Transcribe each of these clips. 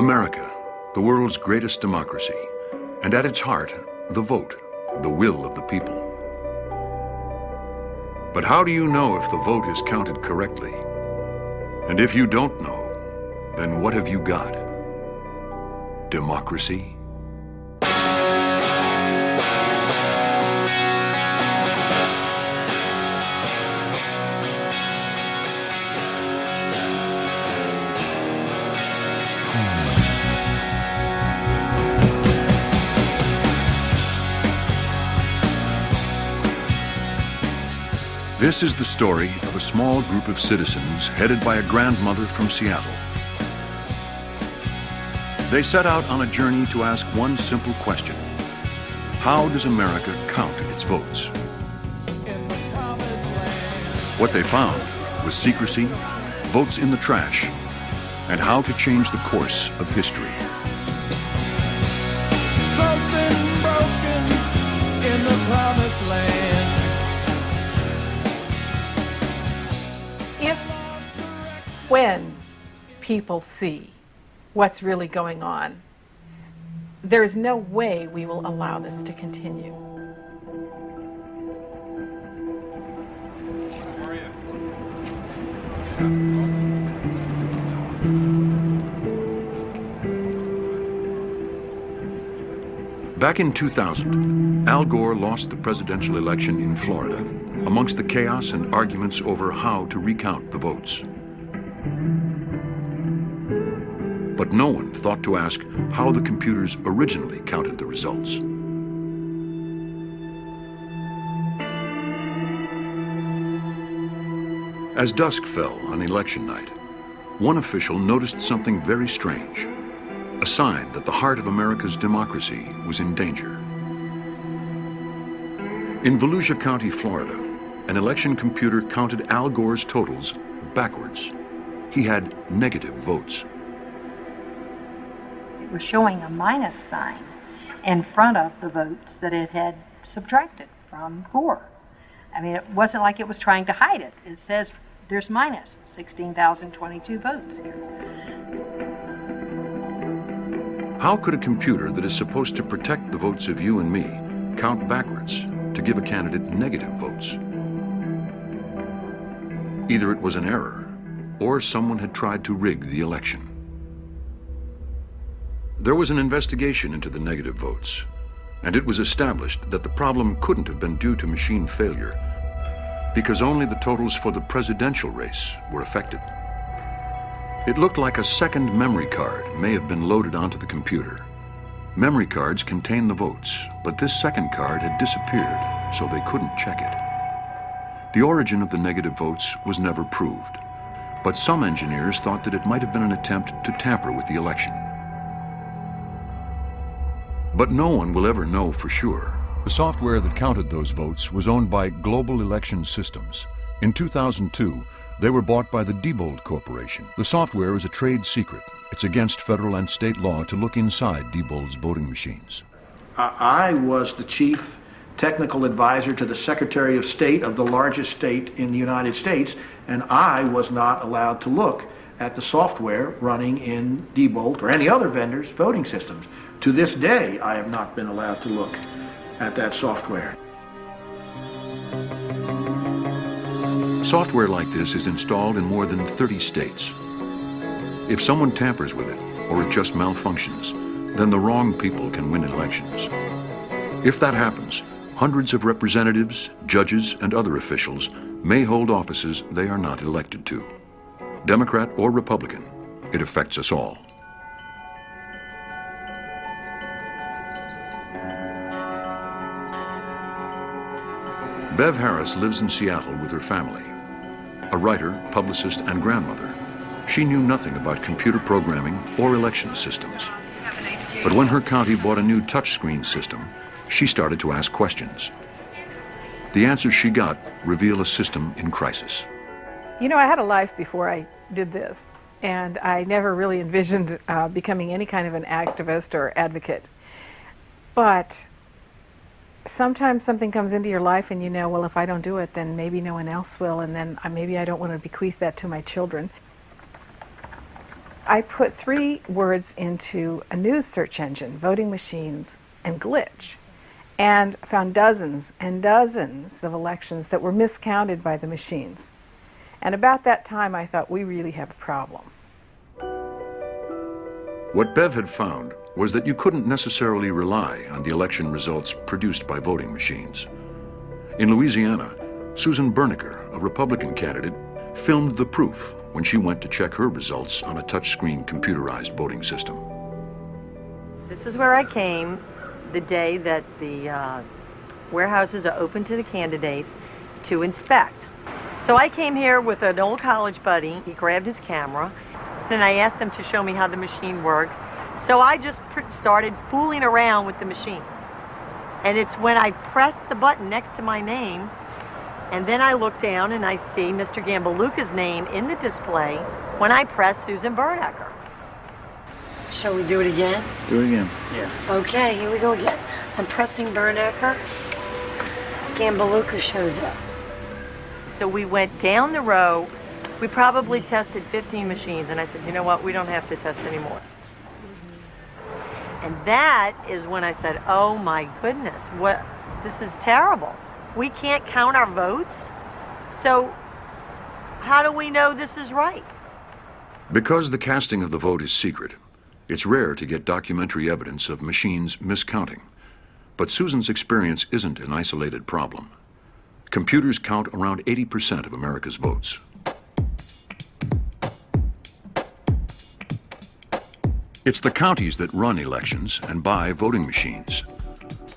America, the world's greatest democracy, and at its heart, the vote, the will of the people. But how do you know if the vote is counted correctly? And if you don't know, then what have you got? Democracy? This is the story of a small group of citizens headed by a grandmother from Seattle. They set out on a journey to ask one simple question: how does America count its votes? What they found was secrecy, votes in the trash, and how to change the course of history. Something broken in the promised land. When people see what's really going on, there's no way we will allow this to continue. Back in 2000, Al Gore lost the presidential election in Florida amongst the chaos and arguments over how to recount the votes. But no one thought to ask how the computers originally counted the results. As dusk fell on election night, one official noticed something very strange, a sign that the heart of America's democracy was in danger. In Volusia County, Florida, an election computer counted Al Gore's totals backwards. He had negative votes. Was showing a minus sign in front of the votes that it had subtracted from Gore. I mean, it wasn't like it was trying to hide it. It says there's minus 16,022 votes here. How could a computer that is supposed to protect the votes of you and me count backwards to give a candidate negative votes? Either it was an error, or someone had tried to rig the election. There was an investigation into the negative votes, and it was established that the problem couldn't have been due to machine failure, because only the totals for the presidential race were affected. It looked like a second memory card may have been loaded onto the computer. Memory cards contain the votes, but this second card had disappeared, so they couldn't check it. The origin of the negative votes was never proved, but some engineers thought that it might have been an attempt to tamper with the election. But no one will ever know for sure. The software that counted those votes was owned by Global Election Systems. In 2002, they were bought by the Diebold Corporation. The software is a trade secret. It's against federal and state law to look inside Diebold's voting machines. I was the chief technical advisor to the Secretary of State of the largest state in the United States, and I was not allowed to look at the software running in Diebold or any other vendor's voting systems. To this day, I have not been allowed to look at that software. Software like this is installed in more than 30 states. If someone tampers with it, or it just malfunctions, then the wrong people can win elections. If that happens, hundreds of representatives, judges, and other officials may hold offices they are not elected to. Democrat or Republican, it affects us all. Bev Harris lives in Seattle with her family. A writer, publicist, and grandmother, she knew nothing about computer programming or election systems. But when her county bought a new touchscreen system, she started to ask questions. The answers she got reveal a system in crisis. You know, I had a life before I did this, and I never really envisioned becoming any kind of an activist or advocate. But sometimes something comes into your life and you know, well, if I don't do it, then maybe no one else will, and then maybe I don't want to bequeath that to my children. I put 3 words into a news search engine, voting machines and glitch, and found dozens and dozens of elections that were miscounted by the machines. And about that time, I thought, we really have a problem. What Bev had found was that you couldn't necessarily rely on the election results produced by voting machines. In Louisiana, Susan Berniker, a Republican candidate, filmed the proof when she went to check her results on a touchscreen computerized voting system. This is where I came the day that the warehouses are open to the candidates to inspect. So I came here with an old college buddy. He grabbed his camera, and I asked them to show me how the machine worked. So I just started fooling around with the machine. And it's when I pressed the button next to my name, and then I look down and I see Mr. Gambaluca's name in the display when I press Susan Berniker. Shall we do it again? Do it again. Yeah. Okay, here we go again. I'm pressing Berniker. Gambaluca shows up. So we went down the row. We probably tested 15 machines, and I said, you know what, we don't have to test anymore. And that is when I said, oh my goodness, this is terrible. We can't count our votes, so how do we know this is right? Because the casting of the vote is secret, it's rare to get documentary evidence of machines miscounting. But Susan's experience isn't an isolated problem. Computers count around 80% of America's votes. It's the counties that run elections and buy voting machines.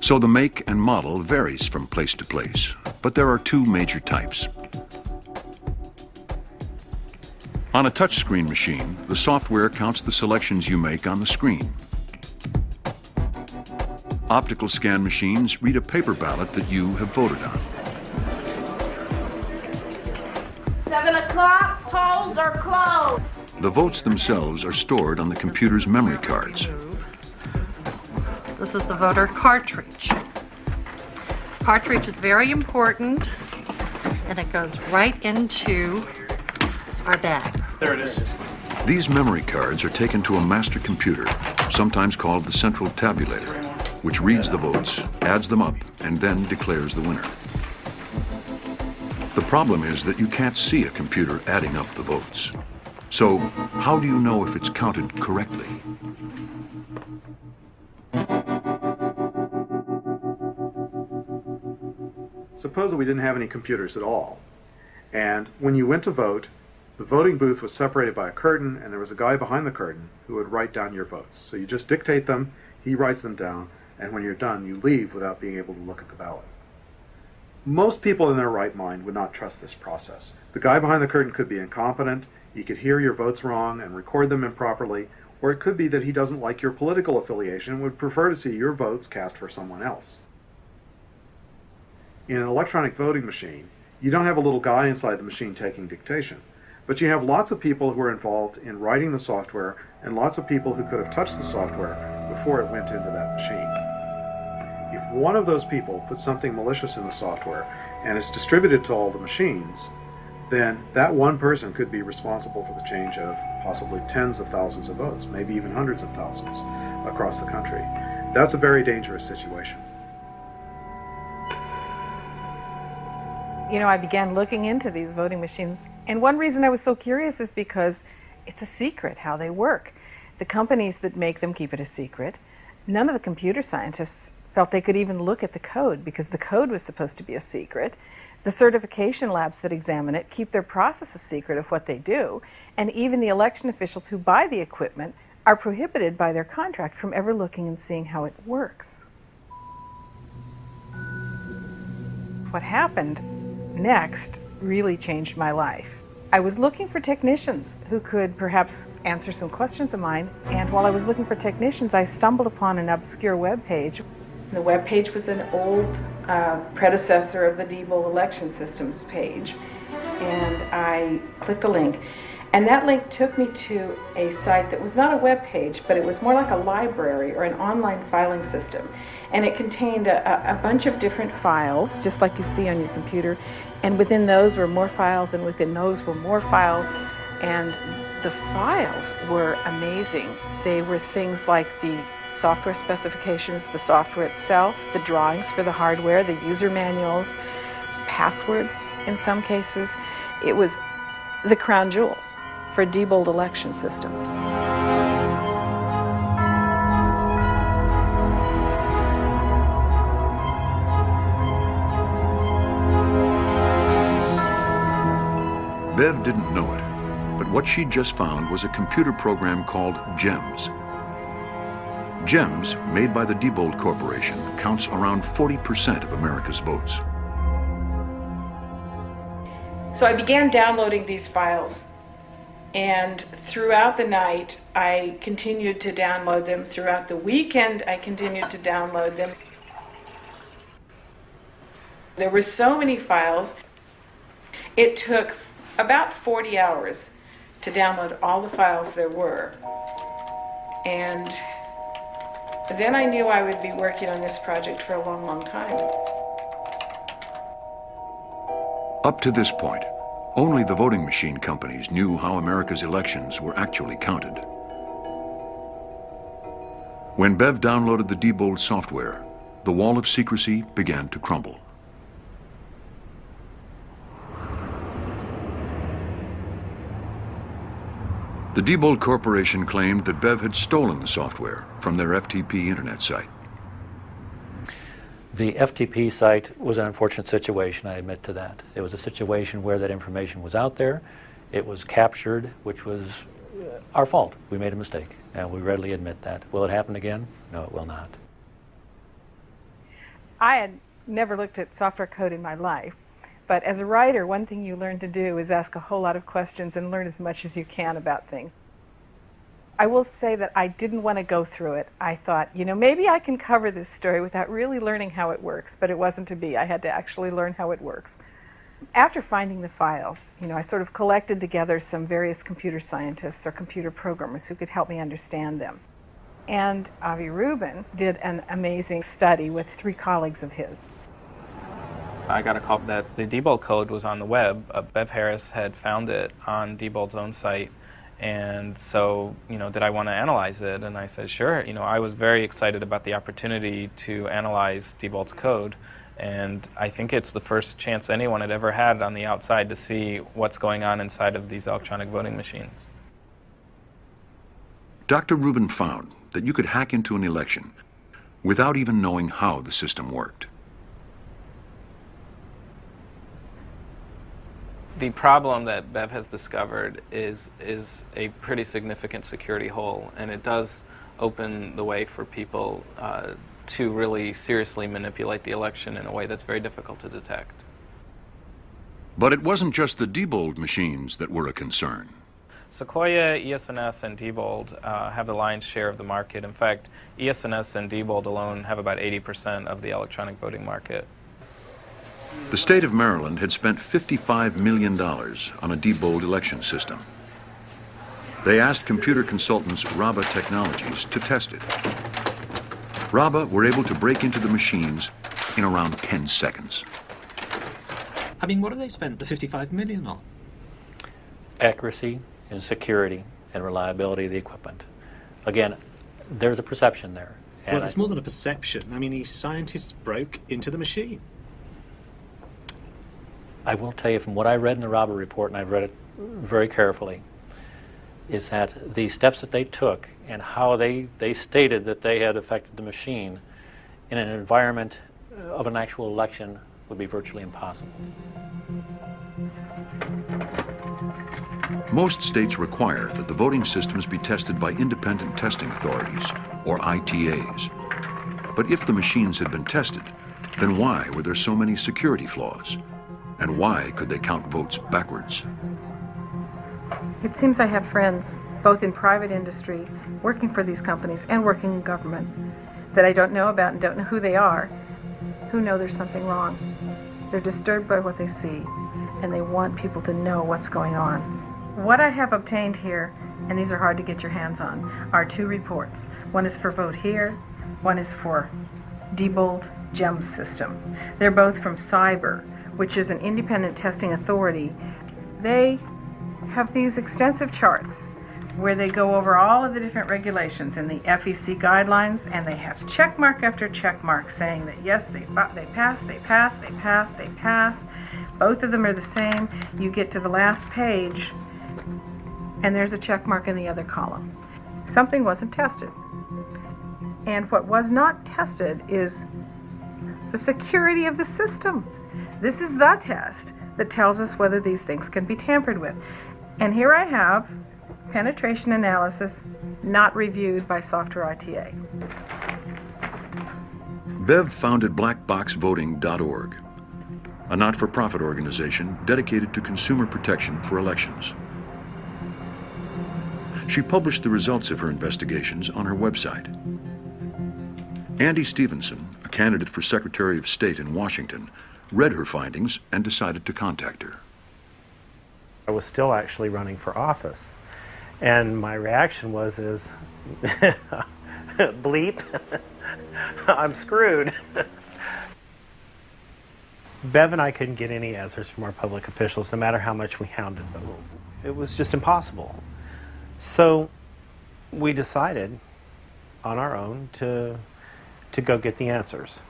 So the make and model varies from place to place, but there are 2 major types. On a touchscreen machine, the software counts the selections you make on the screen. Optical scan machines read a paper ballot that you have voted on. 7 o'clock, polls are closed. The votes themselves are stored on the computer's memory cards. This is the voter cartridge. This cartridge is very important, and it goes right into our bag. There it is. These memory cards are taken to a master computer, sometimes called the central tabulator, which reads the votes, adds them up, and then declares the winner. The problem is that you can't see a computer adding up the votes. So, how do you know if it's counted correctly? Suppose that we didn't have any computers at all, and when you went to vote, the voting booth was separated by a curtain, and there was a guy behind the curtain who would write down your votes. So you just dictate them, he writes them down, and when you're done, you leave without being able to look at the ballot. Most people in their right mind would not trust this process. The guy behind the curtain could be incompetent, he could hear your votes wrong and record them improperly, or it could be that he doesn't like your political affiliation and would prefer to see your votes cast for someone else. In an electronic voting machine, you don't have a little guy inside the machine taking dictation, but you have lots of people who are involved in writing the software and lots of people who could have touched the software before it went into that machine. If one of those people puts something malicious in the software and it's distributed to all the machines, then that one person could be responsible for the change of possibly tens of thousands of votes, maybe even hundreds of thousands across the country. That's a very dangerous situation. You know, I began looking into these voting machines, and one reason I was so curious is because it's a secret how they work. The companies that make them keep it a secret. None of the computer scientists felt they could even look at the code because the code was supposed to be a secret. The certification labs that examine it keep their process a secret of what they do, and even the election officials who buy the equipment are prohibited by their contract from ever looking and seeing how it works. What happened next really changed my life. I was looking for technicians who could perhaps answer some questions of mine, and while I was looking for technicians, I stumbled upon an obscure web page. The web page was an old predecessor of the Diebold election systems page, and I clicked a link, and that link took me to a site that was not a web page, but it was more like a library or an online filing system, and it contained a bunch of different files, just like you see on your computer, and within those were more files, and within those were more files. And the files were amazing. They were things like the software specifications, the software itself, the drawings for the hardware, the user manuals, passwords in some cases. It was the crown jewels for Diebold election systems. Bev didn't know it, but what she'd just found was a computer program called GEMS. GEMS, made by the Diebold Corporation, counts around 40% of America's votes. So I began downloading these files, and throughout the night I continued to download them. Throughout the weekend I continued to download them. There were so many files. It took about 40 hours to download all the files there were. And then I knew I would be working on this project for a long, long time. Up to this point, only the voting machine companies knew how America's elections were actually counted. When Bev downloaded the Diebold software, the wall of secrecy began to crumble. The Diebold Corporation claimed that Bev had stolen the software from their FTP internet site. The FTP site was an unfortunate situation, I admit to that. It was a situation where that information was out there, it was captured, which was our fault. We made a mistake, and we readily admit that. Will it happen again? No, it will not. I had never looked at software code in my life, but as a writer, one thing you learn to do is ask a whole lot of questions and learn as much as you can about things. I will say that I didn't want to go through it. I thought, you know, maybe I can cover this story without really learning how it works, but it wasn't to be. I had to actually learn how it works. After finding the files, you know, I sort of collected together some various computer scientists or computer programmers who could help me understand them. And Avi Rubin did an amazing study with 3 colleagues of his. I got a call that the Diebold code was on the web. Bev Harris had found it on Diebold's own site, and so, you know, did I want to analyze it? And I said, sure. You know, I was very excited about the opportunity to analyze Diebold's code, and I think it's the first chance anyone had ever had on the outside to see what's going on inside of these electronic voting machines. Dr. Rubin found that you could hack into an election without even knowing how the system worked. The problem that Bev has discovered is a pretty significant security hole, and it does open the way for people to really seriously manipulate the election in a way that's very difficult to detect. But it wasn't just the Diebold machines that were a concern. Sequoia, ES&S, and Diebold have the lion's share of the market. In fact, ES&S and Diebold alone have about 80% of the electronic voting market. The state of Maryland had spent $55 million on a Diebold election system. They asked computer consultants Raba Technologies to test it. Raba were able to break into the machines in around 10 seconds. I mean, what have they spent the $55 million on? Accuracy and security and reliability of the equipment. Again, there's a perception there. Well, it's more than a perception. I mean, these scientists broke into the machine. I will tell you from what I read in the Raba report, and I've read it very carefully, is that the steps that they took and how they stated that they had affected the machine in an environment of an actual election would be virtually impossible. Most states require that the voting systems be tested by independent testing authorities, or ITAs. But if the machines had been tested, then why were there so many security flaws? And why could they count votes backwards? It seems I have friends, both in private industry, working for these companies, and working in government, that I don't know about and don't know who they are, who know there's something wrong. They're disturbed by what they see, and they want people to know what's going on. What I have obtained here, and these are hard to get your hands on, are 2 reports. One is for Vote Here, one is for Diebold GEMS system. They're both from Cyber, which is an independent testing authority. They have these extensive charts where they go over all of the different regulations in the FEC guidelines, and they have check mark after check mark saying that yes, they pass, they pass, they pass, they pass. Both of them are the same. You get to the last page, and there's a check mark in the other column. Something wasn't tested. And what was not tested is the security of the system. This is the test that tells us whether these things can be tampered with. And here I have penetration analysis not reviewed by Software ITA. Bev founded blackboxvoting.org, a not-for-profit organization dedicated to consumer protection for elections. She published the results of her investigations on her website. Andy Stevenson, a candidate for Secretary of State in Washington, read her findings and decided to contact her. I was still actually running for office, and my reaction was bleep, I'm screwed. Bev and I couldn't get any answers from our public officials, no matter how much we hounded them. It was just impossible. So we decided on our own to go get the answers.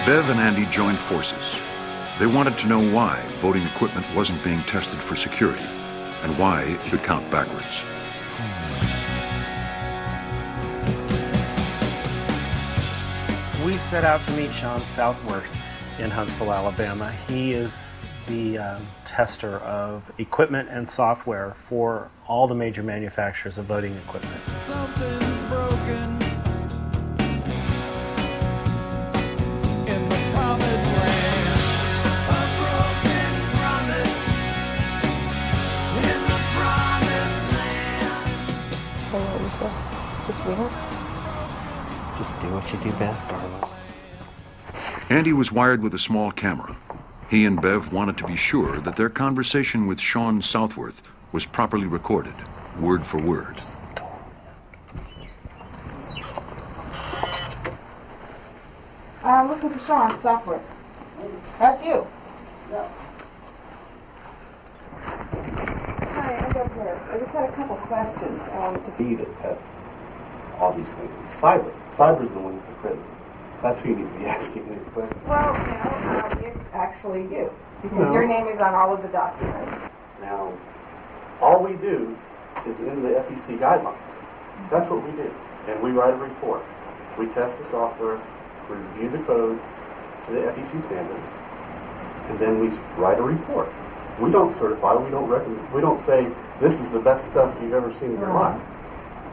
Bev and Andy joined forces. They wanted to know why voting equipment wasn't being tested for security and why it could count backwards. We set out to meet Sean Southworth in Huntsville, Alabama. He is the tester of equipment and software for all the major manufacturers of voting equipment. Something's broken in the promised land. A broken promise in the promised land. Hello, Lisa. Just winner? Just do what you do best, darling. Andy was wired with a small camera. He and Bev wanted to be sure that their conversation with Sean Southworth was properly recorded, word for word. I'm looking for Sean Southworth. That's you. Yeah. Hi, I'm Bev Harris. I just had a couple questions. Be that tests all these things. It's cyber. Cyber's the one that's accredited. That's who you need to be asking these questions. Well, it's actually you, because your name is on all of the documents. Now, all we do is in the FEC guidelines. That's what we do. And we write a report. We test the software, we review the code to the FEC standards, and then we write a report. We don't certify, we don't recommend, we don't say, this is the best stuff you've ever seen in your life.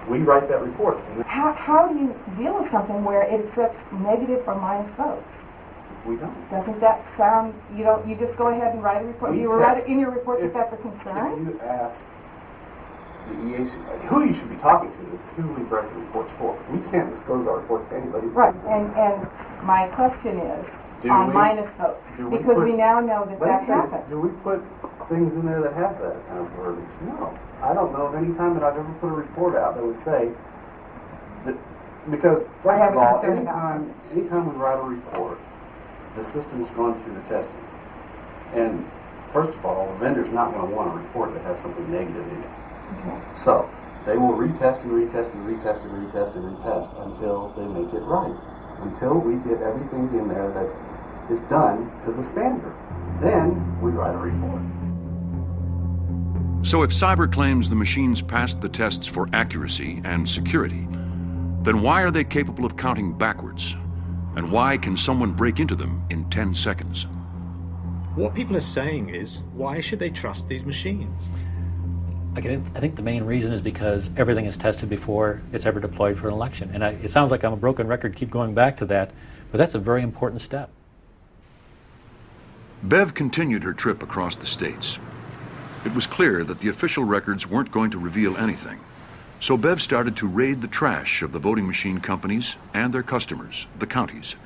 We write that report. How do you deal with something where it accepts negative or minus votes? We don't. Doesn't that sound, you just go ahead and write a report? You write in your report that that's a concern? If you ask the EAC, who you should be talking to is who we write the reports for. We can't disclose our reports to anybody. Right, and my question is on minus votes, because we now know that happened. Do we put things in there that have that kind of verbiage? No. I don't know of any time that I've ever put a report out that would say that, because first of all, anytime we write a report, the system's gone through the testing. And first of all, the vendor's not going to want a report that has something negative in it. Okay. So they will retest and retest and retest and retest and retest until they make it right. Until we get everything in there that is done to the standard. Then we write a report. So if cyber claims the machines passed the tests for accuracy and security, then why are they capable of counting backwards? And why can someone break into them in 10 seconds? What people are saying is, why should they trust these machines? I think the main reason is because everything is tested before it's ever deployed for an election. And it sounds like I'm a broken record, keep going back to that, but that's a very important step. Bev continued her trip across the states. It was clear that the official records weren't going to reveal anything. So Bev started to raid the trash of the voting machine companies and their customers, the counties.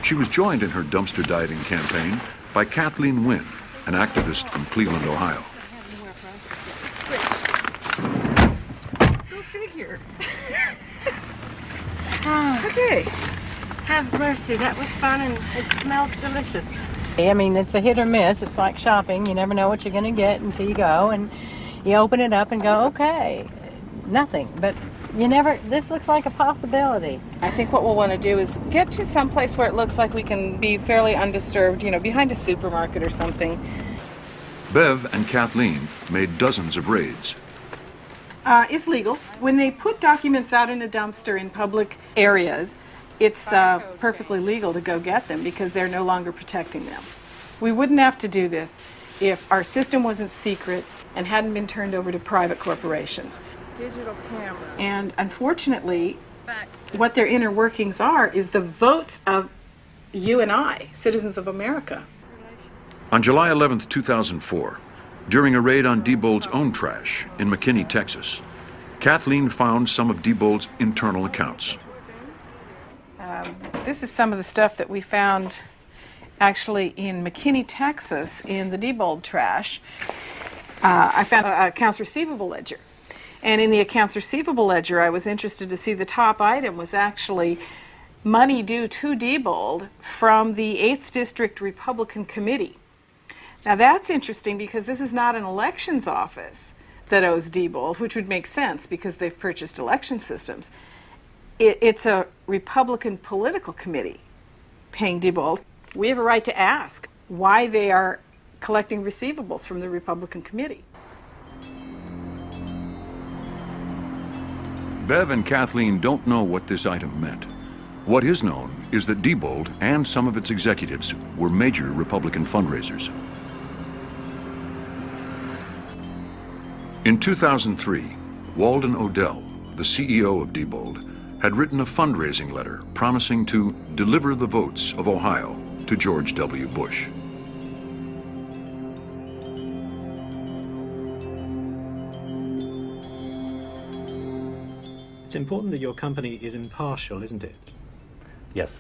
She was joined in her dumpster diving campaign by Kathleen Wynn, an activist from Cleveland, Ohio. Go figure. Okay. Have mercy, that was fun and it smells delicious. I mean, it's a hit or miss. It's like shopping. You never know what you're going to get until you go, and you open it up and go, okay, nothing. But you never, this looks like a possibility. I think what we'll want to do is get to some place where it looks like we can be fairly undisturbed, you know, behind a supermarket or something. Bev and Kathleen made dozens of raids. It's legal. When they put documents out in a dumpster in public areas, it's perfectly legal to go get them because they're no longer protecting them. We wouldn't have to do this if our system wasn't secret and hadn't been turned over to private corporations. Digital camera. And unfortunately, what their inner workings are is the votes of you and I, citizens of America. On July 11, 2004, during a raid on Diebold's own trash in McKinney, Texas, Kathleen found some of Diebold's internal accounts. This is some of the stuff that we found actually in McKinney, Texas, in the Diebold trash. I found an accounts receivable ledger. And in the accounts receivable ledger, I was interested to see the top item was actually money due to Diebold from the 8th District Republican Committee. Now that's interesting because this is not an elections office that owes Diebold, which would make sense because they've purchased election systems. It's a Republican political committee paying Diebold. We have a right to ask why they are collecting receivables from the Republican committee. Bev and Kathleen don't know what this item meant. What is known is that Diebold and some of its executives were major Republican fundraisers. In 2003, Walden Odell, the CEO of Diebold, had written a fundraising letter promising to deliver the votes of Ohio to George W. Bush. It's important that your company is impartial, isn't it? Yes.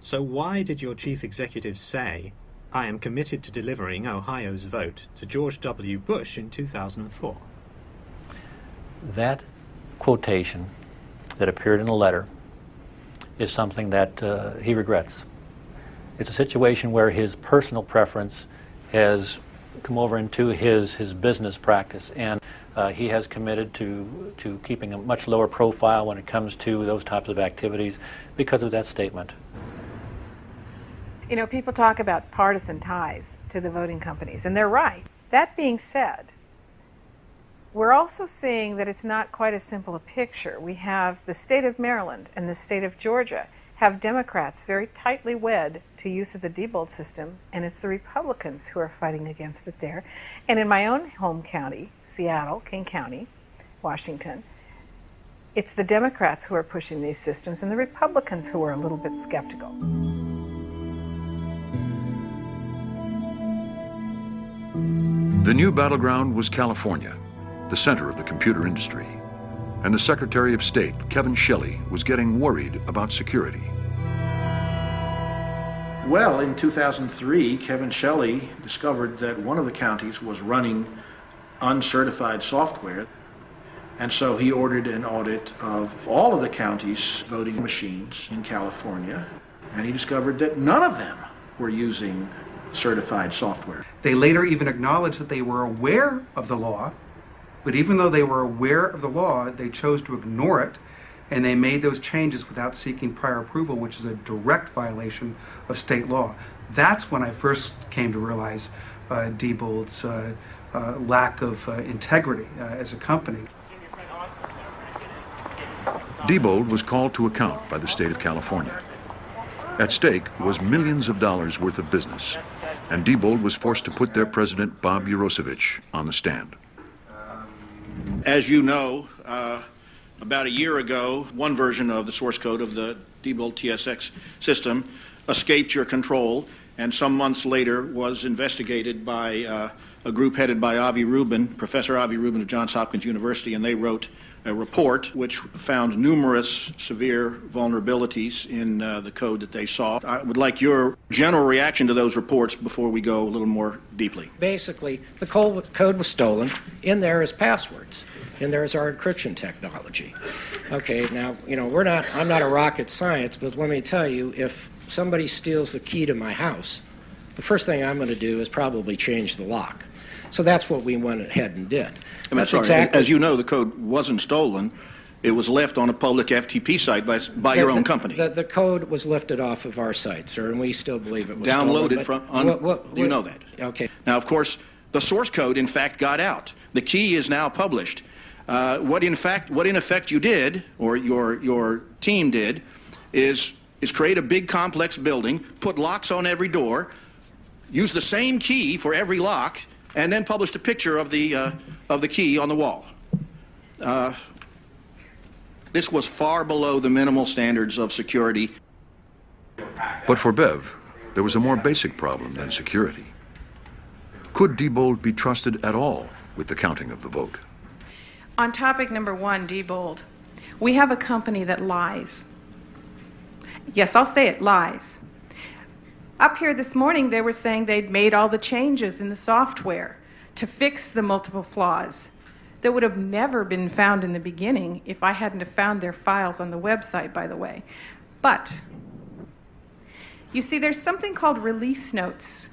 So why did your chief executive say, "I am committed to delivering Ohio's vote to George W. Bush in 2004? That quotation that appeared in the letter is something that he regrets. It's a situation where his personal preference has come over into his business practice, and he has committed to keeping a much lower profile when it comes to those types of activities because of that statement. You know, people talk about partisan ties to the voting companies, and they're right. That being said, we're also seeing that it's not quite as simple a picture. We have the state of Maryland and the state of Georgia have Democrats very tightly wed to use of the Diebold system, and it's the Republicans who are fighting against it there. And in my own home county, Seattle, King County, Washington, it's the Democrats who are pushing these systems and the Republicans who are a little bit skeptical. The new battleground was California, the center of the computer industry, and the Secretary of State, Kevin Shelley, was getting worried about security. Well, in 2003, Kevin Shelley discovered that one of the counties was running uncertified software, and so he ordered an audit of all of the county's voting machines in California, and he discovered that none of them were using certified software. They later even acknowledged that they were aware of the law, but even though they were aware of the law, they chose to ignore it, and they made those changes without seeking prior approval, which is a direct violation of state law. That's when I first came to realize Diebold's lack of integrity as a company. Diebold was called to account by the state of California. At stake was millions of dollars worth of business, and Diebold was forced to put their president, Bob Urosevich, on the stand. As you know, about a year ago, one version of the source code of the Diebold TSX system escaped your control, and some months later was investigated by a group headed by Avi Rubin, Professor Avi Rubin of Johns Hopkins University, and they wrote a report which found numerous severe vulnerabilities in the code that they saw. I would like your general reaction to those reports before we go a little more deeply. Basically, the code was stolen. In there is passwords. In there is our encryption technology. Okay, now, you know, I'm not a rocket science, but let me tell you, if somebody steals the key to my house, the first thing I'm going to do is probably change the lock. So that's what we went ahead and did. That's As you know, the code wasn't stolen. It was left on a public FTP site by your own company. The code was lifted off of our site, sir, and we still believe it was downloaded stolen. You know that. Okay. Now, of course, the source code, in fact, got out. The key is now published. What in effect you did, or your team did, is create a big complex building, put locks on every door, use the same key for every lock, and then published a picture of the key on the wall. This was far below the minimal standards of security. But for Bev, there was a more basic problem than security. Could Diebold be trusted at all with the counting of the vote? On topic number one, Diebold, we have a company that lies. Yes, I'll say it, lies. Up here this morning, they were saying they'd made all the changes in the software to fix the multiple flaws that would have never been found in the beginning if I hadn't have found their files on the website, by the way. But, you see, there's something called release notes.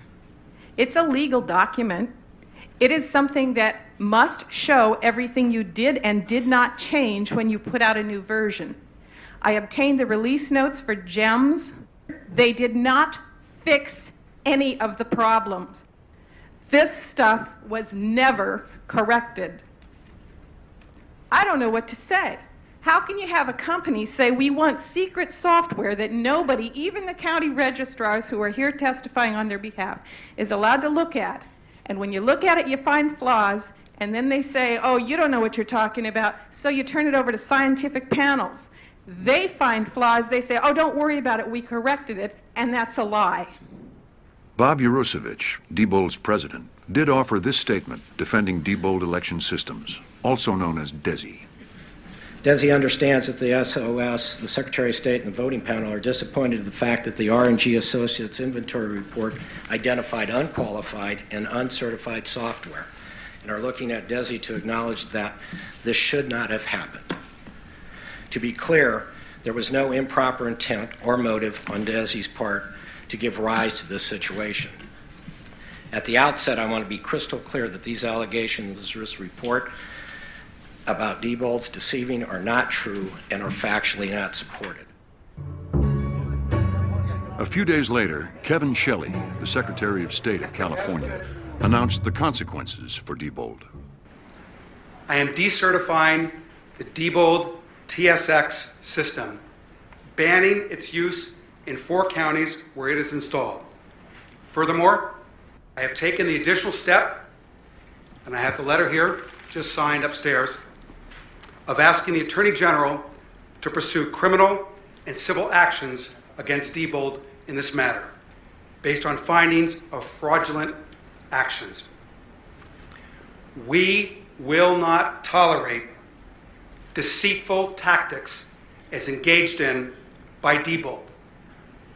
It's a legal document. It is something that must show everything you did and did not change when you put out a new version. I obtained the release notes for GEMS. They did not fix any of the problems. This stuff was never corrected. I don't know what to say. How can you have a company say we want secret software that nobody, even the county registrars who are here testifying on their behalf, is allowed to look at? And when you look at it, you find flaws, and then they say, oh, you don't know what you're talking about, so you turn it over to scientific panels. They find flaws, they say, oh, don't worry about it, we corrected it, and that's a lie. Bob Urosevich, Diebold's president, did offer this statement defending Diebold election systems, also known as DESI. DESI understands that the SOS, the Secretary of State, and the voting panel are disappointed in the fact that the R&G Associates inventory report identified unqualified and uncertified software, and are looking at DESI to acknowledge that this should not have happened. To be clear, there was no improper intent or motive on DESI's part to give rise to this situation. At the outset, I want to be crystal clear that these allegations in this report about Diebold's deceiving are not true and are factually not supported. A few days later, Kevin Shelley, the Secretary of State of California, announced the consequences for Diebold. I am decertifying the Diebold TSX system, banning its use in 4 counties where it is installed. Furthermore, I have taken the additional step, and I have the letter here, just signed upstairs, of asking the Attorney General to pursue criminal and civil actions against Diebold in this matter, based on findings of fraudulent actions. We will not tolerate deceitful tactics as engaged in by Diebold.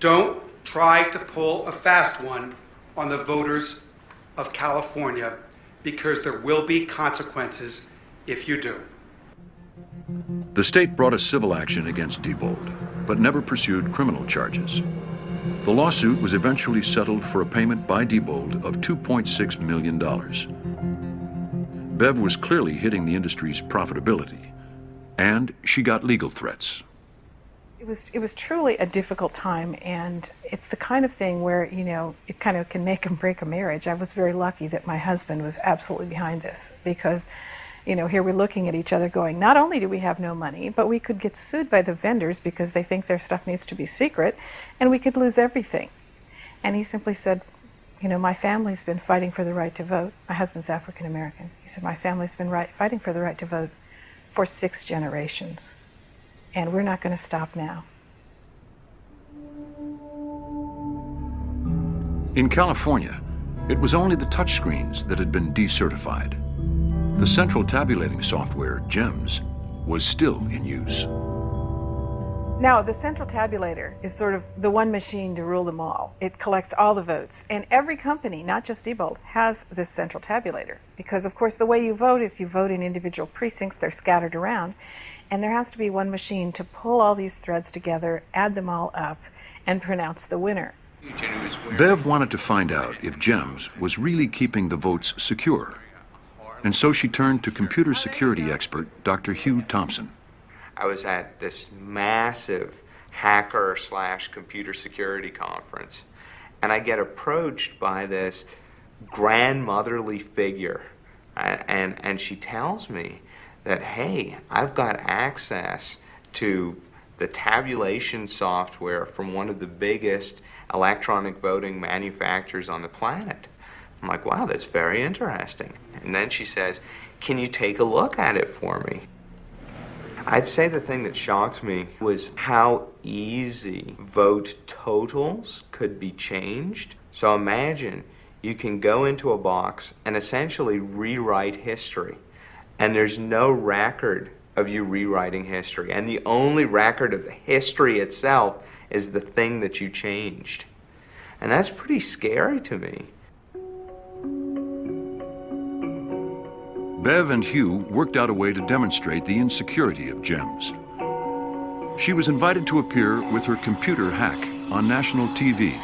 Don't try to pull a fast one on the voters of California, because there will be consequences if you do. The state brought a civil action against Diebold, but never pursued criminal charges. The lawsuit was eventually settled for a payment by Diebold of $2.6 million. Bev was clearly hitting the industry's profitability, and she got legal threats. It was truly a difficult time, and it's the kind of thing where, you know, it kind of can make and break a marriage. I was very lucky that my husband was absolutely behind this, because, you know, here we're looking at each other going, not only do we have no money, but we could get sued by the vendors because they think their stuff needs to be secret, and we could lose everything. And he simply said, you know, my family's been fighting for the right to vote. My husband's African American. He said, my family's been fighting for the right to vote for 6 generations. And we're not going to stop now. In California, it was only the touchscreens that had been decertified. The central tabulating software, GEMS, was still in use. Now, the central tabulator is sort of the one machine to rule them all. It collects all the votes. And every company, not just Diebold, has this central tabulator. Because, of course, the way you vote is you vote in individual precincts. They're scattered around. And there has to be one machine to pull all these threads together, add them all up, and pronounce the winner. Bev wanted to find out if GEMS was really keeping the votes secure, and so she turned to computer security expert Dr. Hugh Thompson. I was at this massive hacker/computer security conference, and I get approached by this grandmotherly figure, and she tells me that, hey, I've got access to the tabulation software from one of the biggest electronic voting manufacturers on the planet. I'm like, wow, that's very interesting. And then she says, can you take a look at it for me? I'd say the thing that shocked me was how easy vote totals could be changed. So imagine you can go into a box and essentially rewrite history, and there's no record of you rewriting history, and the only record of the history itself is the thing that you changed. And that's pretty scary to me. Bev and Hugh worked out a way to demonstrate the insecurity of GEMS. She was invited to appear with her computer hack on national TV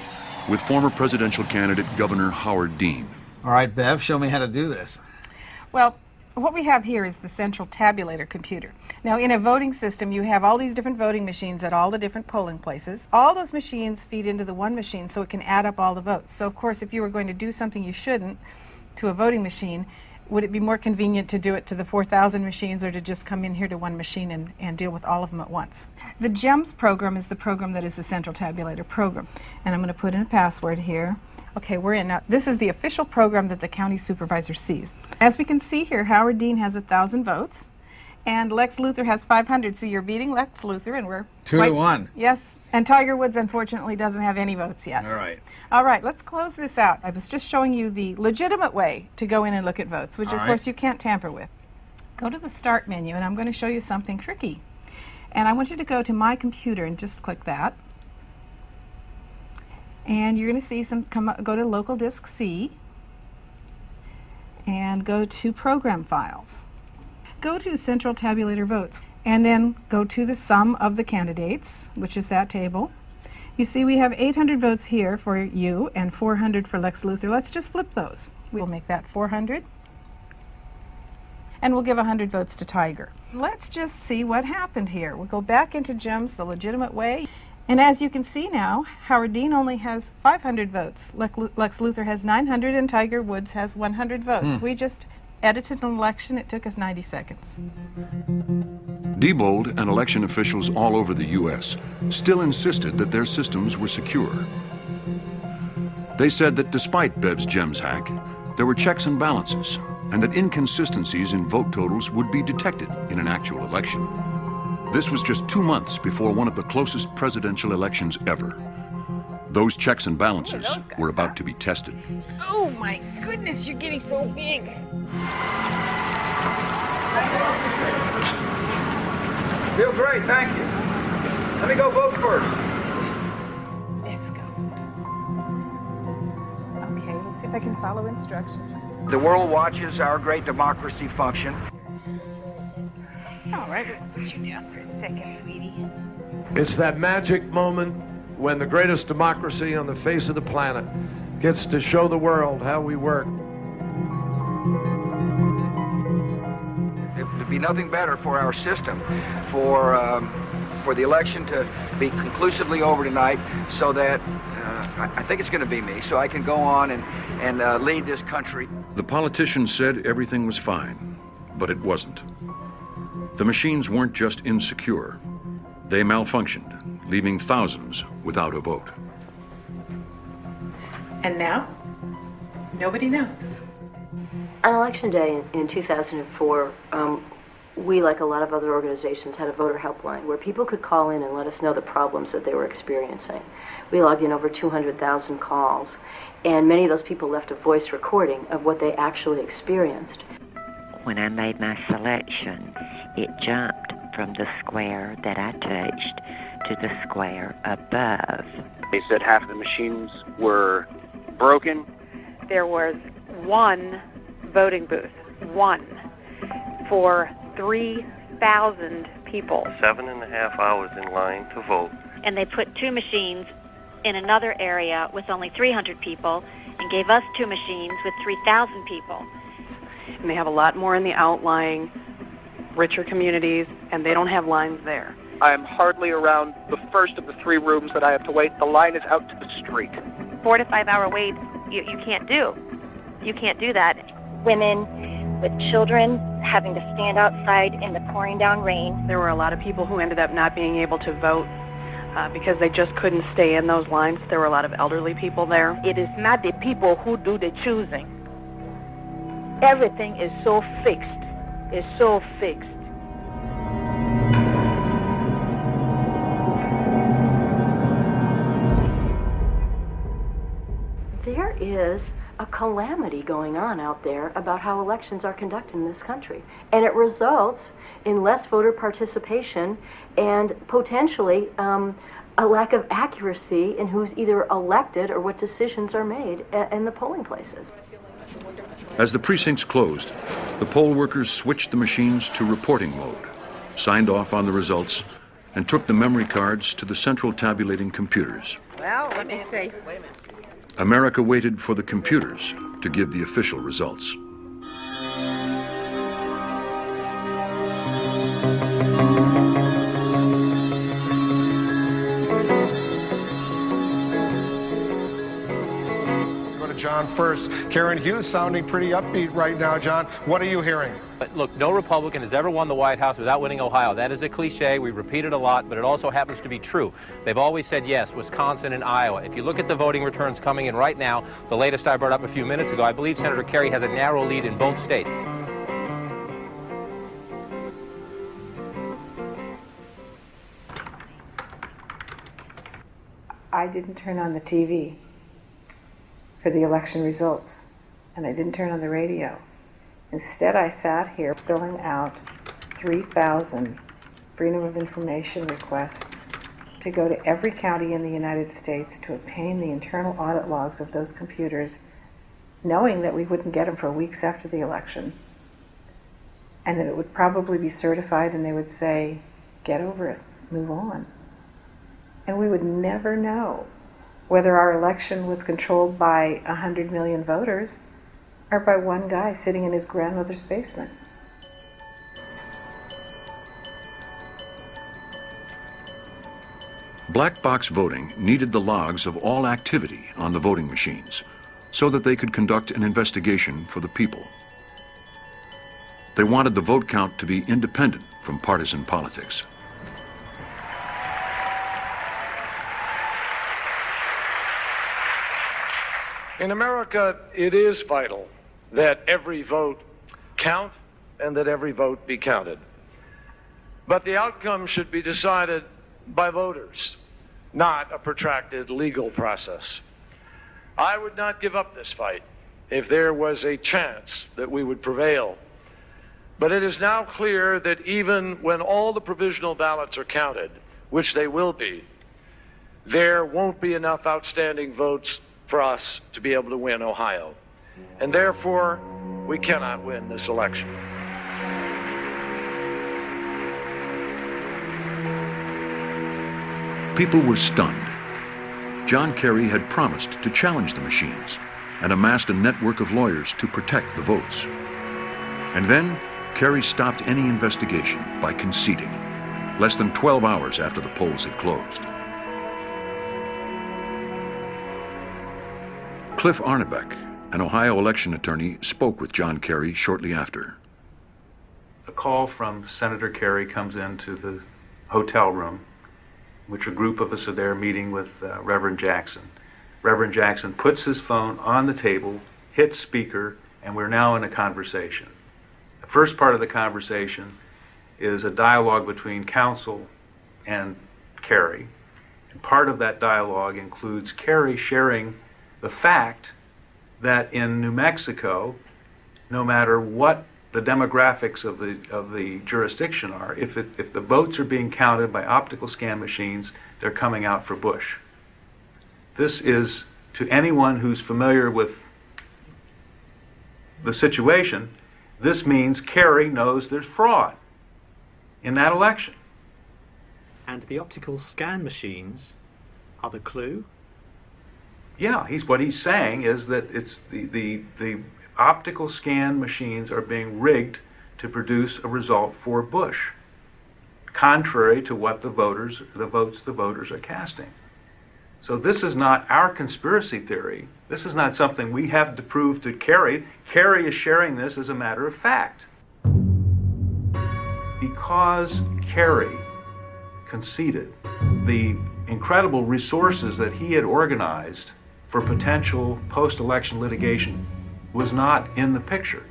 with former presidential candidate Governor Howard Dean. All right, Bev, show me how to do this. Well, what we have here is the central tabulator computer. Now, in a voting system, you have all these different voting machines at all the different polling places. All those machines feed into the one machine so it can add up all the votes. So, of course, if you were going to do something you shouldn't to a voting machine, would it be more convenient to do it to the 4,000 machines or to just come in here to one machine and deal with all of them at once? The GEMS program is the program that is the central tabulator program. And I'm going to put in a password here. Okay, we're in now. This is the official program that the county supervisor sees. As we can see here, Howard Dean has 1,000 votes, and Lex Luthor has 500. So you're beating Lex Luthor, and we're 2-1. Yes, and Tiger Woods unfortunately doesn't have any votes yet. All right. All right, let's close this out. I was just showing you the legitimate way to go in and look at votes, which All of right. course you can't tamper with. Go to the Start menu, and I'm going to show you something tricky. And I want you to go to My Computer and just click that. And you're going to see go to Local Disk C and go to Program Files. Go to Central Tabulator Votes and then go to the sum of the candidates, which is that table. You see we have 800 votes here for you and 400 for Lex Luthor. Let's just flip those. We'll make that 400. And we'll give 100 votes to Tiger. Let's just see what happened here. We'll go back into GEMS the legitimate way. And as you can see now, Howard Dean only has 500 votes. Lex Luthor has 900 and Tiger Woods has 100 votes. We just edited an election. It took us 90 seconds. Diebold and election officials all over the U.S. still insisted that their systems were secure. They said that despite Bev's GEMS hack, there were checks and balances, and that inconsistencies in vote totals would be detected in an actual election. This was just 2 months before one of the closest presidential elections ever. Those checks and balances were about to be tested. Oh my goodness, you're getting so big. Feel great, thank you. Let me go vote first. Let's go. Okay, let's see if I can follow instructions. The world watches our great democracy function. All right, put you down for a second, sweetie. It's that magic moment when the greatest democracy on the face of the planet gets to show the world how we work. There'd be nothing better for our system, for the election to be conclusively over tonight, so that I think it's going to be me, so I can go on and lead this country. The politicians said everything was fine, but it wasn't. The machines weren't just insecure. They malfunctioned, leaving thousands without a vote. And now, nobody knows. On Election Day in 2004, we, like a lot of other organizations, had a voter helpline where people could call in and let us know the problems that they were experiencing. We logged in over 200,000 calls, and many of those people left a voice recording of what they actually experienced. When I made my selections, it jumped from the square that I touched to the square above. They said half the machines were broken. There was one voting booth, one, for 3,000 people. 7.5 hours in line to vote. And they put two machines in another area with only 300 people and gave us 2 machines with 3,000 people. And they have a lot more in the outlying, richer communities, and they don't have lines there. I'm hardly around the first of the 3 rooms that I have to wait. The line is out to the street. 4 to 5 hour wait, you can't do. You can't do that. Women with children having to stand outside in the pouring down rain. There were a lot of people who ended up not being able to vote because they just couldn't stay in those lines. There were a lot of elderly people there. It is not the people who do the choosing. Everything is so fixed. It's so fixed. There is a calamity going on out there about how elections are conducted in this country. And it results in less voter participation and potentially a lack of accuracy in who's either elected or what decisions are made in the polling places. As the precincts closed, the poll workers switched the machines to reporting mode, signed off on the results, and took the memory cards to the central tabulating computers. Well, let me see. Wait a minute. America waited for the computers to give the official results. Go to John first. Karen Hughes sounding pretty upbeat right now, John. What are you hearing? Look, no Republican has ever won the White House without winning Ohio. That is a cliche. We repeat it a lot, but it also happens to be true. They've always said yes, Wisconsin and Iowa. If you look at the voting returns coming in right now, the latest I brought up a few minutes ago, I believe Senator Kerry has a narrow lead in both states. I didn't turn on the TV for the election results, and I didn't turn on the radio. Instead, I sat here filling out 3,000 Freedom of Information requests to go to every county in the United States to obtain the internal audit logs of those computers, knowing that we wouldn't get them for weeks after the election, and that it would probably be certified and they would say, get over it, move on. And we would never know whether our election was controlled by 100 million voters or by one guy sitting in his grandmother's basement. Black box voting needed the logs of all activity on the voting machines so that they could conduct an investigation for the people. They wanted the vote count to be independent from partisan politics. In America, it is vital that every vote count and that every vote be counted. But the outcome should be decided by voters, not a protracted legal process. I would not give up this fight if there was a chance that we would prevail. But it is now clear that even when all the provisional ballots are counted, which they will be, there won't be enough outstanding votes for us to be able to win Ohio. And therefore, we cannot win this election. People were stunned. John Kerry had promised to challenge the machines and amassed a network of lawyers to protect the votes. And then, Kerry stopped any investigation by conceding, less than 12 hours after the polls had closed. Cliff Arnebeck, an Ohio election attorney, spoke with John Kerry shortly after. A call from Senator Kerry comes into the hotel room, which a group of us are there meeting with Reverend Jackson. Reverend Jackson puts his phone on the table, hits speaker, and we're now in a conversation. The first part of the conversation is a dialogue between counsel and Kerry. And part of that dialogue includes Kerry sharing the fact that in New Mexico, no matter what the demographics of the jurisdiction are, if the votes are being counted by optical scan machines, they're coming out for Bush. This is, to anyone who's familiar with the situation, this means Kerry knows there's fraud in that election. And the optical scan machines are the clue Yeah, what he's saying is that it's the optical scan machines are being rigged to produce a result for Bush, contrary to what the votes the voters are casting. So this is not our conspiracy theory. This is not something we have to prove to Kerry. Kerry is sharing this as a matter of fact. Because Kerry conceded the incredible resources that he had organized for potential post-election litigation was not in the picture.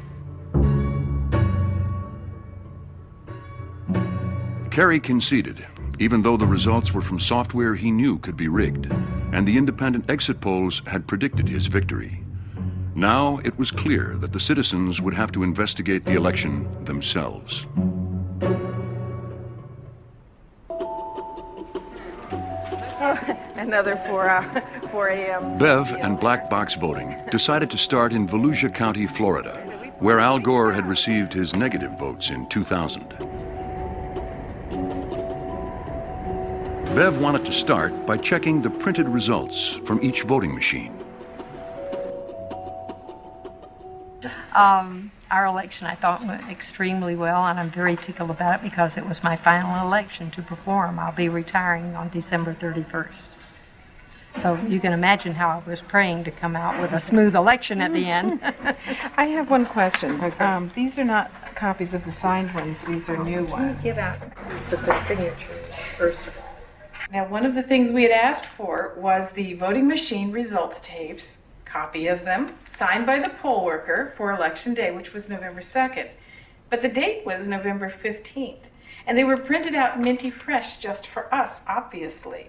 Kerry conceded, even though the results were from software he knew could be rigged, and the independent exit polls had predicted his victory. Now it was clear that the citizens would have to investigate the election themselves. Another 4 a.m. Bev and black box voting decided to start in Volusia County, Florida, where Al Gore had received his negative votes in 2000. Bev wanted to start by checking the printed results from each voting machine. Our election, I thought, went extremely well, and I'm very tickled about it because it was my final election to perform. I'll be retiring on December 31st. So you can imagine how I was praying to come out with a smooth election at the end. I have one question. These are not copies of the signed ones. These are new ones. Give out the signatures, first of all. Now, one of the things we had asked for was the voting machine results tapes, copy of them, signed by the poll worker for Election Day, which was November 2nd. But the date was November 15th. And they were printed out minty fresh just for us, obviously.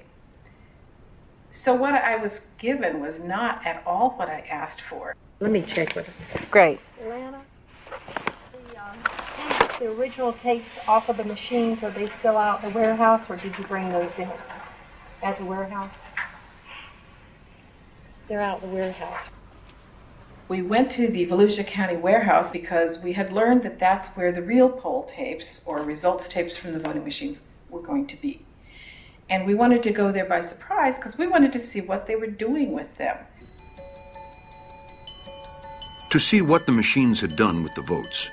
So what I was given was not at all what I asked for. Let me check with it. Great. Lana, the original tapes off of the machines, are they still out at the warehouse, or did you bring those in at the warehouse? They're out at the warehouse. We went to the Volusia County warehouse because we had learned that that's where the real poll tapes or results tapes from the voting machines were going to be. And we wanted to go there by surprise because we wanted to see what they were doing with them. To see what the machines had done with the votes,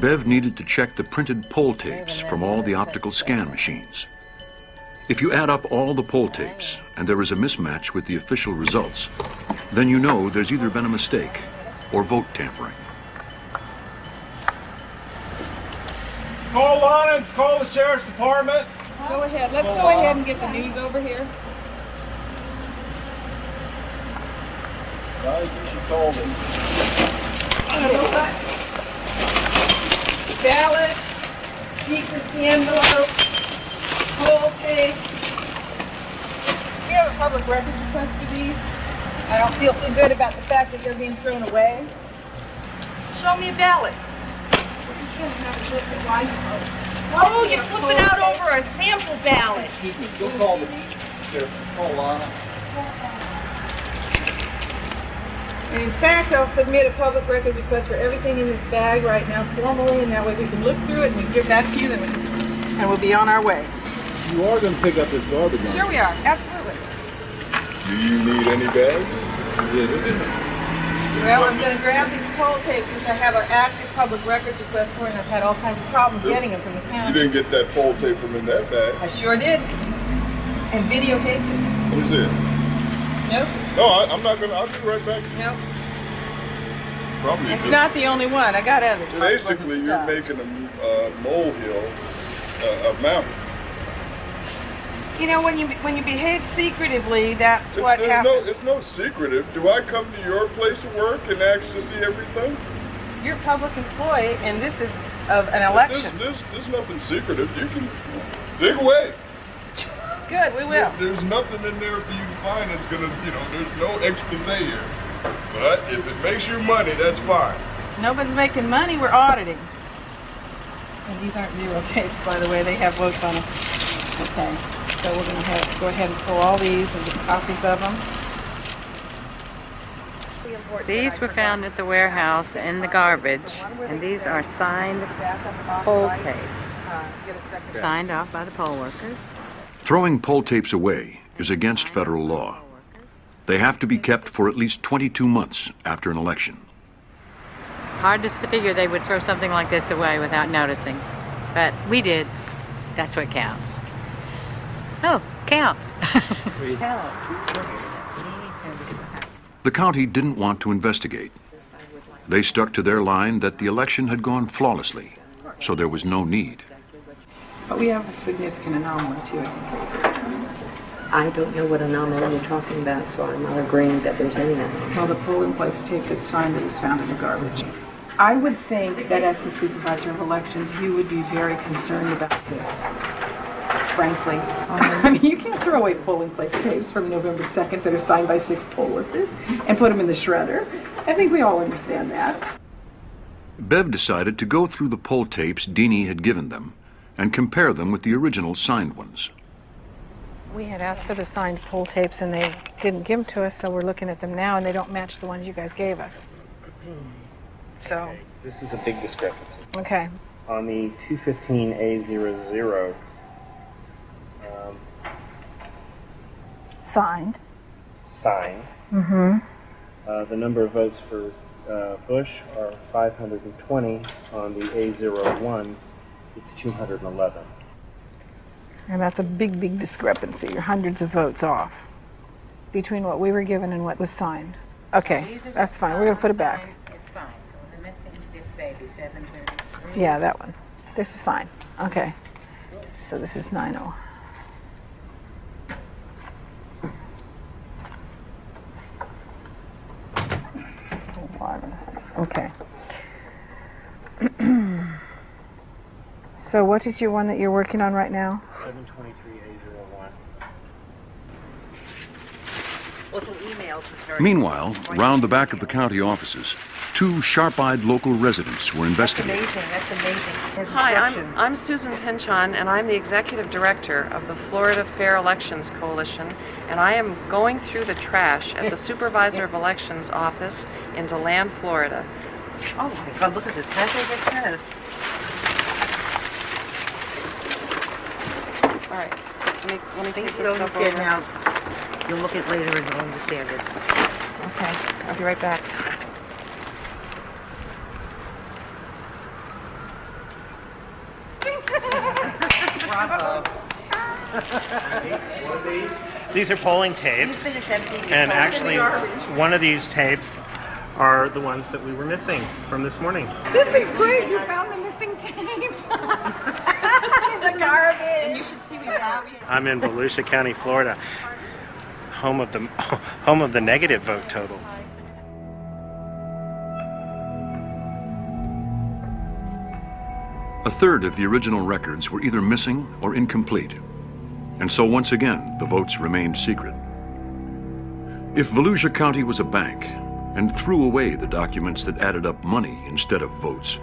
Bev needed to check the printed poll tapes from all the optical scan machines. If you add up all the poll tapes and there is a mismatch with the official results, then you know there's either been a mistake or vote tampering. Call Lana, call the sheriff's department. Go ahead. Let's go ahead and get the news over here. I think she called him. Ballots, secrecy envelopes, poll tapes. We have a public records request for these. I don't feel too good about the fact that they're being thrown away. Show me a ballot. Oh, you're flipping out over a sample ballot. Go call the sheriff. Call Lana. And in fact, I'll submit a public records request for everything in this bag right now formally, and that way we can look through it and we give that to you, and we'll be on our way. You are going to pick up this garbage. Sure we are, absolutely. Do you need any bags? Well, I'm going to grab these poll tapes, which I have an active public records request for, and I've had all kinds of problems getting them from the county. You didn't get that poll tape from in that bag. I sure did. And videotaped it. What is it? Nope. No, I'm not going to. I'll be right back. Nope. Probably It's just, not the only one. I got others. Basically, you're making a molehill a mountain. You know, when you behave secretively, that's what happens. It's no secretive. Do I come to your place of work and ask to see everything? You're a public employee, and this is of an election. There's nothing secretive. You can dig away. Good, we will. There's nothing in there for you to find that's gonna, there's no expose here. But if it makes you money, that's fine. Nobody's making money, we're auditing. And these aren't zero tapes, by the way, they have votes on them. Okay, so we're going to go ahead and pull all these and get copies of them. These were found at the warehouse in the garbage, and these are signed poll tapes, signed off by the poll workers. Throwing poll tapes away is against federal law. They have to be kept for at least 22 months after an election. Hard to figure they would throw something like this away without noticing. But we did. That's what counts. Oh, counts. The county didn't want to investigate. They stuck to their line that the election had gone flawlessly, so there was no need. But we have a significant anomaly too, I think. I don't know what anomaly you're talking about, so I'm not agreeing that there's any anomaly. Well, the polling place tape that's signed that was found in the garbage. I would think that as the supervisor of elections, you would be very concerned about this, frankly. I mean, you can't throw away polling place tapes from November 2nd that are signed by 6 poll workers and put them in the shredder. I think we all understand that. Bev decided to go through the poll tapes Deanie had given them and compare them with the original signed ones. We had asked for the signed poll tapes and they didn't give them to us, so we're looking at them now and they don't match the ones you guys gave us. So. Okay. This is a big discrepancy. Okay. On the 215A00, signed. Signed. Mm-hmm. The number of votes for Bush are 520. On the A01, it's 211. And that's a big, big discrepancy. You're hundreds of votes off between what we were given and what was signed. Okay, that's fine. We're going to put it back. It's fine. So we're missing this baby, 733. Yeah, that one. This is fine. Okay. So this is 90. Okay. So what is your one that you're working on right now? 723A01. Well, some emails. Meanwhile, round the back of the county offices, 2 sharp-eyed local residents were investigating. That's amazing. Hi, I'm Susan Pinchon, and I'm the Executive Director of the Florida Fair Elections Coalition, and I am going through the trash at the Supervisor of Elections office in DeLand, Florida. Oh my God, look at this. How big is this? All right, let me take Things you this don't stuff understand over. now. You'll look at it later and you'll understand it. Okay, I'll be right back. Bravo. These are polling tapes, and actually one of these tapes are the ones that we were missing from this morning. This is great. You found the missing tapes. In the garbage. And you should see me now. I'm in Volusia County, Florida, home of the negative vote totals. A third of the original records were either missing or incomplete, and so once again the votes remained secret. If Volusia County was a bank and threw away the documents that added up money instead of votes,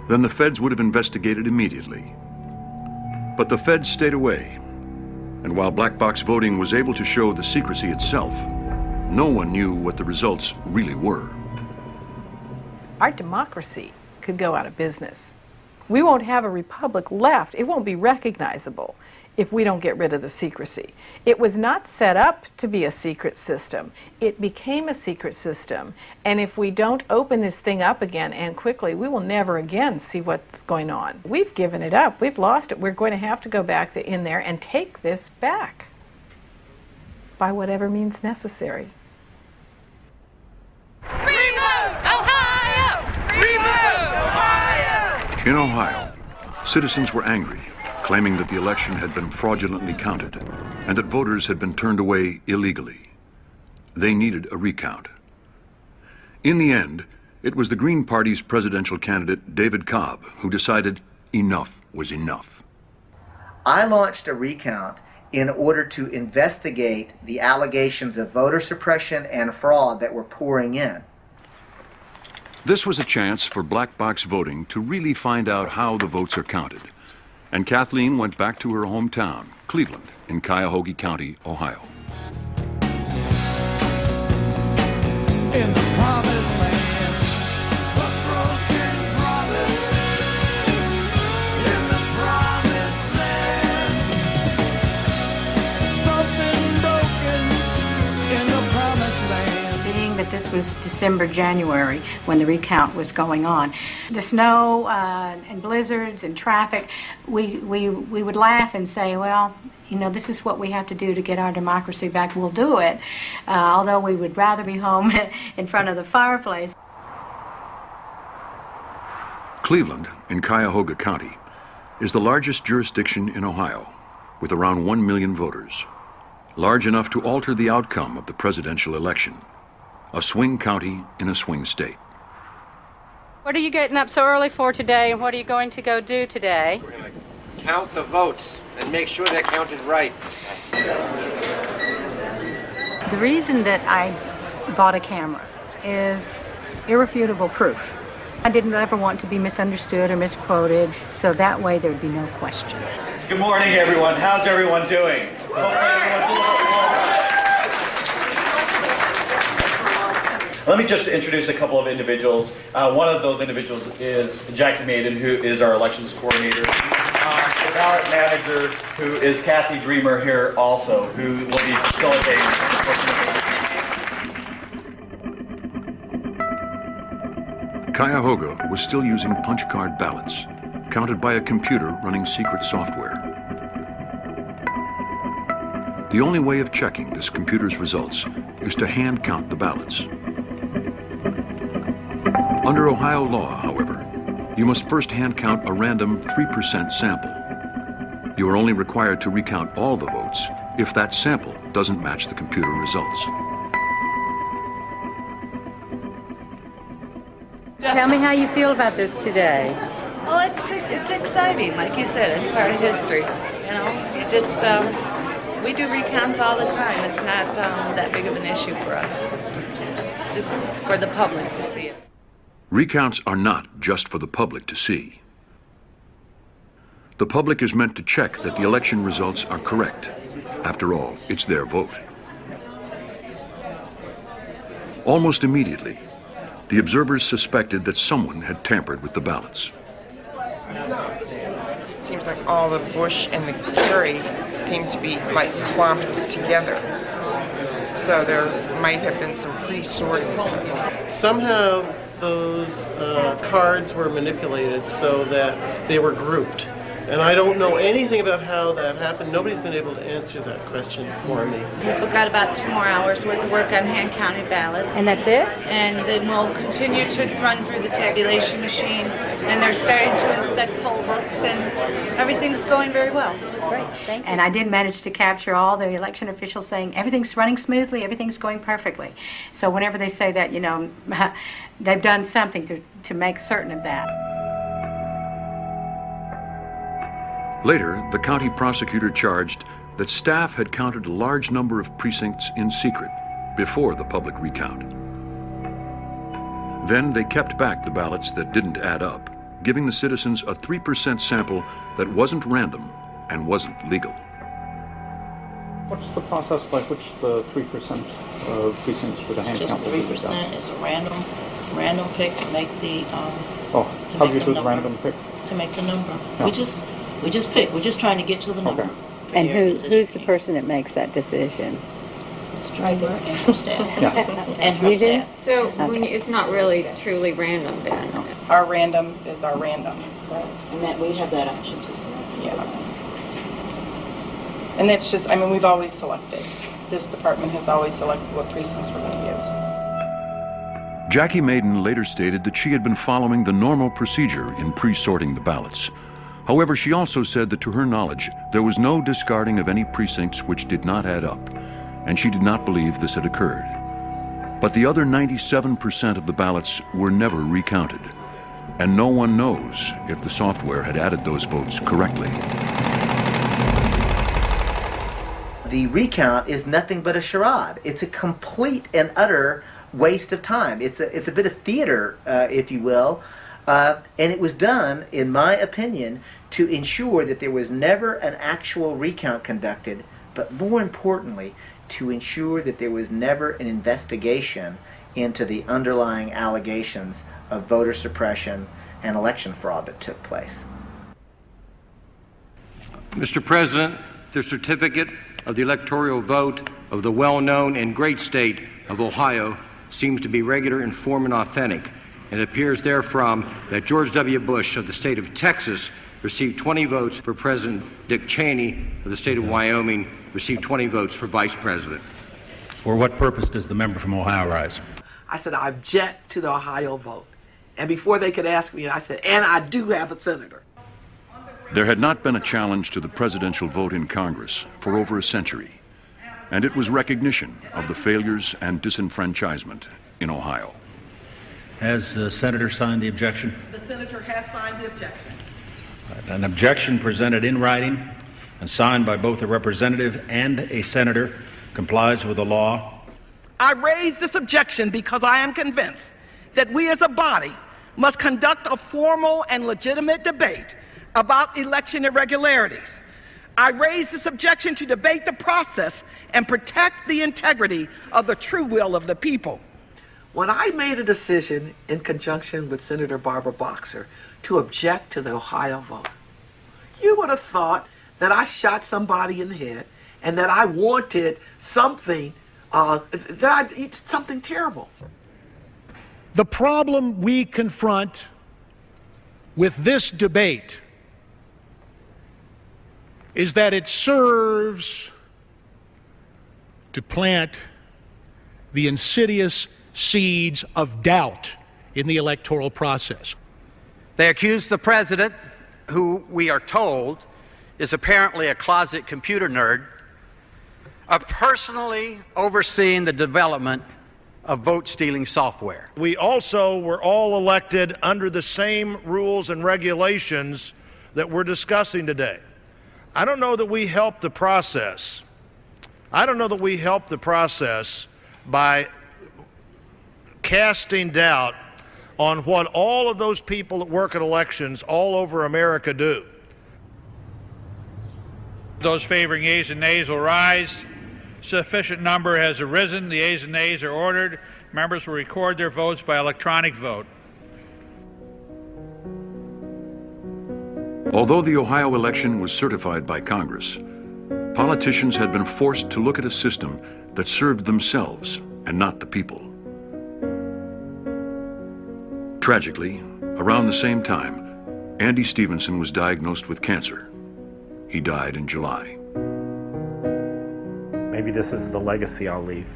then the feds would have investigated immediately. But the feds stayed away, and while black box voting was able to show the secrecy itself, no one knew what the results really were. Our democracy could go out of business. We won't have a republic left. It won't be recognizable if we don't get rid of the secrecy. It was not set up to be a secret system. It became a secret system. And if we don't open this thing up again and quickly, we will never again see what's going on. We've given it up. We've lost it. We're going to have to go back in there and take this back by whatever means necessary. In Ohio, citizens were angry, claiming that the election had been fraudulently counted and that voters had been turned away illegally. They needed a recount. In the end, it was the Green Party's presidential candidate, David Cobb, who decided enough was enough. I launched a recount in order to investigate the allegations of voter suppression and fraud that were pouring in. This was a chance for black box voting to really find out how the votes are counted. And Kathleen went back to her hometown, Cleveland, in Cuyahoga County, Ohio. In the promised land, a broken promise. In the promised land, something broken in the promised land. was December, January, when the recount was going on. The snow and blizzards and traffic, we would laugh and say, well, you know, this is what we have to do to get our democracy back. We'll do it, although we would rather be home in front of the fireplace. Cleveland, in Cuyahoga County, is the largest jurisdiction in Ohio, with around 1 million voters, large enough to alter the outcome of the presidential election, a swing county in a swing state. What are you getting up so early for today, and what are you going to go do today? We're going to count the votes and make sure they're counted right. The reason that I bought a camera is irrefutable proof. I didn't ever want to be misunderstood or misquoted, so that way there'd be no question. Good morning, everyone. How's everyone doing? Let me just introduce a couple of individuals. One of those individuals is Jackie Maiden, who is our elections coordinator. The ballot manager, who is Kathy Dreamer here also, who will be facilitating. Cuyahoga was still using punch card ballots, counted by a computer running secret software. The only way of checking this computer's results is to hand count the ballots. Under Ohio law, however, you must first hand count a random 3% sample. You are only required to recount all the votes if that sample doesn't match the computer results. Tell me how you feel about this today. Well, it's exciting. Like you said, it's part of history. You know, it just, we do recounts all the time. It's not that big of an issue for us. It's just for the public to see it. Recounts are not just for the public to see. The public is meant to check that the election results are correct. After all, it's their vote. Almost immediately, the observers suspected that someone had tampered with the ballots. It seems like all the Bush and the Kerry seem to be like clumped together. So there might have been some pre-sorting. Somehow those cards were manipulated so that they were grouped. And I don't know anything about how that happened. Nobody's been able to answer that question for me. We've got about 2 more hours worth of work on hand-counted ballots. And that's it? And then we'll continue to run through the tabulation machine. And they're starting to inspect poll books, and everything's going very well. Great, thank you. And I did manage to capture all the election officials saying everything's running smoothly, everything's going perfectly. So whenever they say that, you know, they've done something to make certain of that. Later, the county prosecutor charged that staff had counted a large number of precincts in secret before the public recount. Then they kept back the ballots that didn't add up, giving the citizens a 3% sample that wasn't random and wasn't legal. What's the process by which the 3% of precincts for the hand count will be done? Just 3% is a random pick to make the how do you do the random pick? To make the number. Yeah. We just pick. We're just trying to get to the number. Okay. And who's the person that makes that decision? Striker and her staff. Yeah. And her staff. So when it's not really truly random then? Our random is our random. Right. And that we have that option to select. Yeah. And it's just, I mean, we've always selected. This department has always selected what precincts we're going to use. Jackie Maiden later stated that she had been following the normal procedure in pre-sorting the ballots. However, she also said that to her knowledge, there was no discarding of any precincts which did not add up, and she did not believe this had occurred. But the other 97% of the ballots were never recounted, and no one knows if the software had added those votes correctly. The recount is nothing but a charade. It's a complete and utter waste of time. It's a bit of theater, if you will. And it was done, in my opinion, to ensure that there was never an actual recount conducted, but more importantly, to ensure that there was never an investigation into the underlying allegations of voter suppression and election fraud that took place. Mr. President, the certificate of the electoral vote of the well-known and great state of Ohio seems to be regular, informed, and authentic. It appears therefrom that George W. Bush of the state of Texas received 20 votes for President. Dick Cheney of the state of Wyoming received 20 votes for Vice President. For what purpose does the member from Ohio rise? I said, I object to the Ohio vote. And before they could ask me, I said, and I do have a senator. There had not been a challenge to the presidential vote in Congress for over a century, and it was recognition of the failures and disenfranchisement in Ohio. Has the senator signed the objection? The senator has signed the objection. An objection presented in writing and signed by both a representative and a senator complies with the law. I raise this objection because I am convinced that we as a body must conduct a formal and legitimate debate about election irregularities. I raise this objection to debate the process and protect the integrity of the true will of the people. When I made a decision in conjunction with Senator Barbara Boxer to object to the Ohio vote, you would have thought that I shot somebody in the head and that I wanted something, something terrible. The problem we confront with this debate is that it serves to plant the insidious seeds of doubt in the electoral process. They accuse the president, who we are told is apparently a closet computer nerd, of personally overseeing the development of vote-stealing software. We also were all elected under the same rules and regulations that we're discussing today. I don't know that we helped the process. I don't know that we helped the process by casting doubt on what all of those people that work at elections all over America do. Those favoring yeas and nays will rise. Sufficient number has arisen. The yeas and nays are ordered. Members will record their votes by electronic vote. Although the Ohio election was certified by Congress, politicians had been forced to look at a system that served themselves and not the people. Tragically, around the same time, Andy Stevenson was diagnosed with cancer. He died in July. Maybe this is the legacy I'll leave.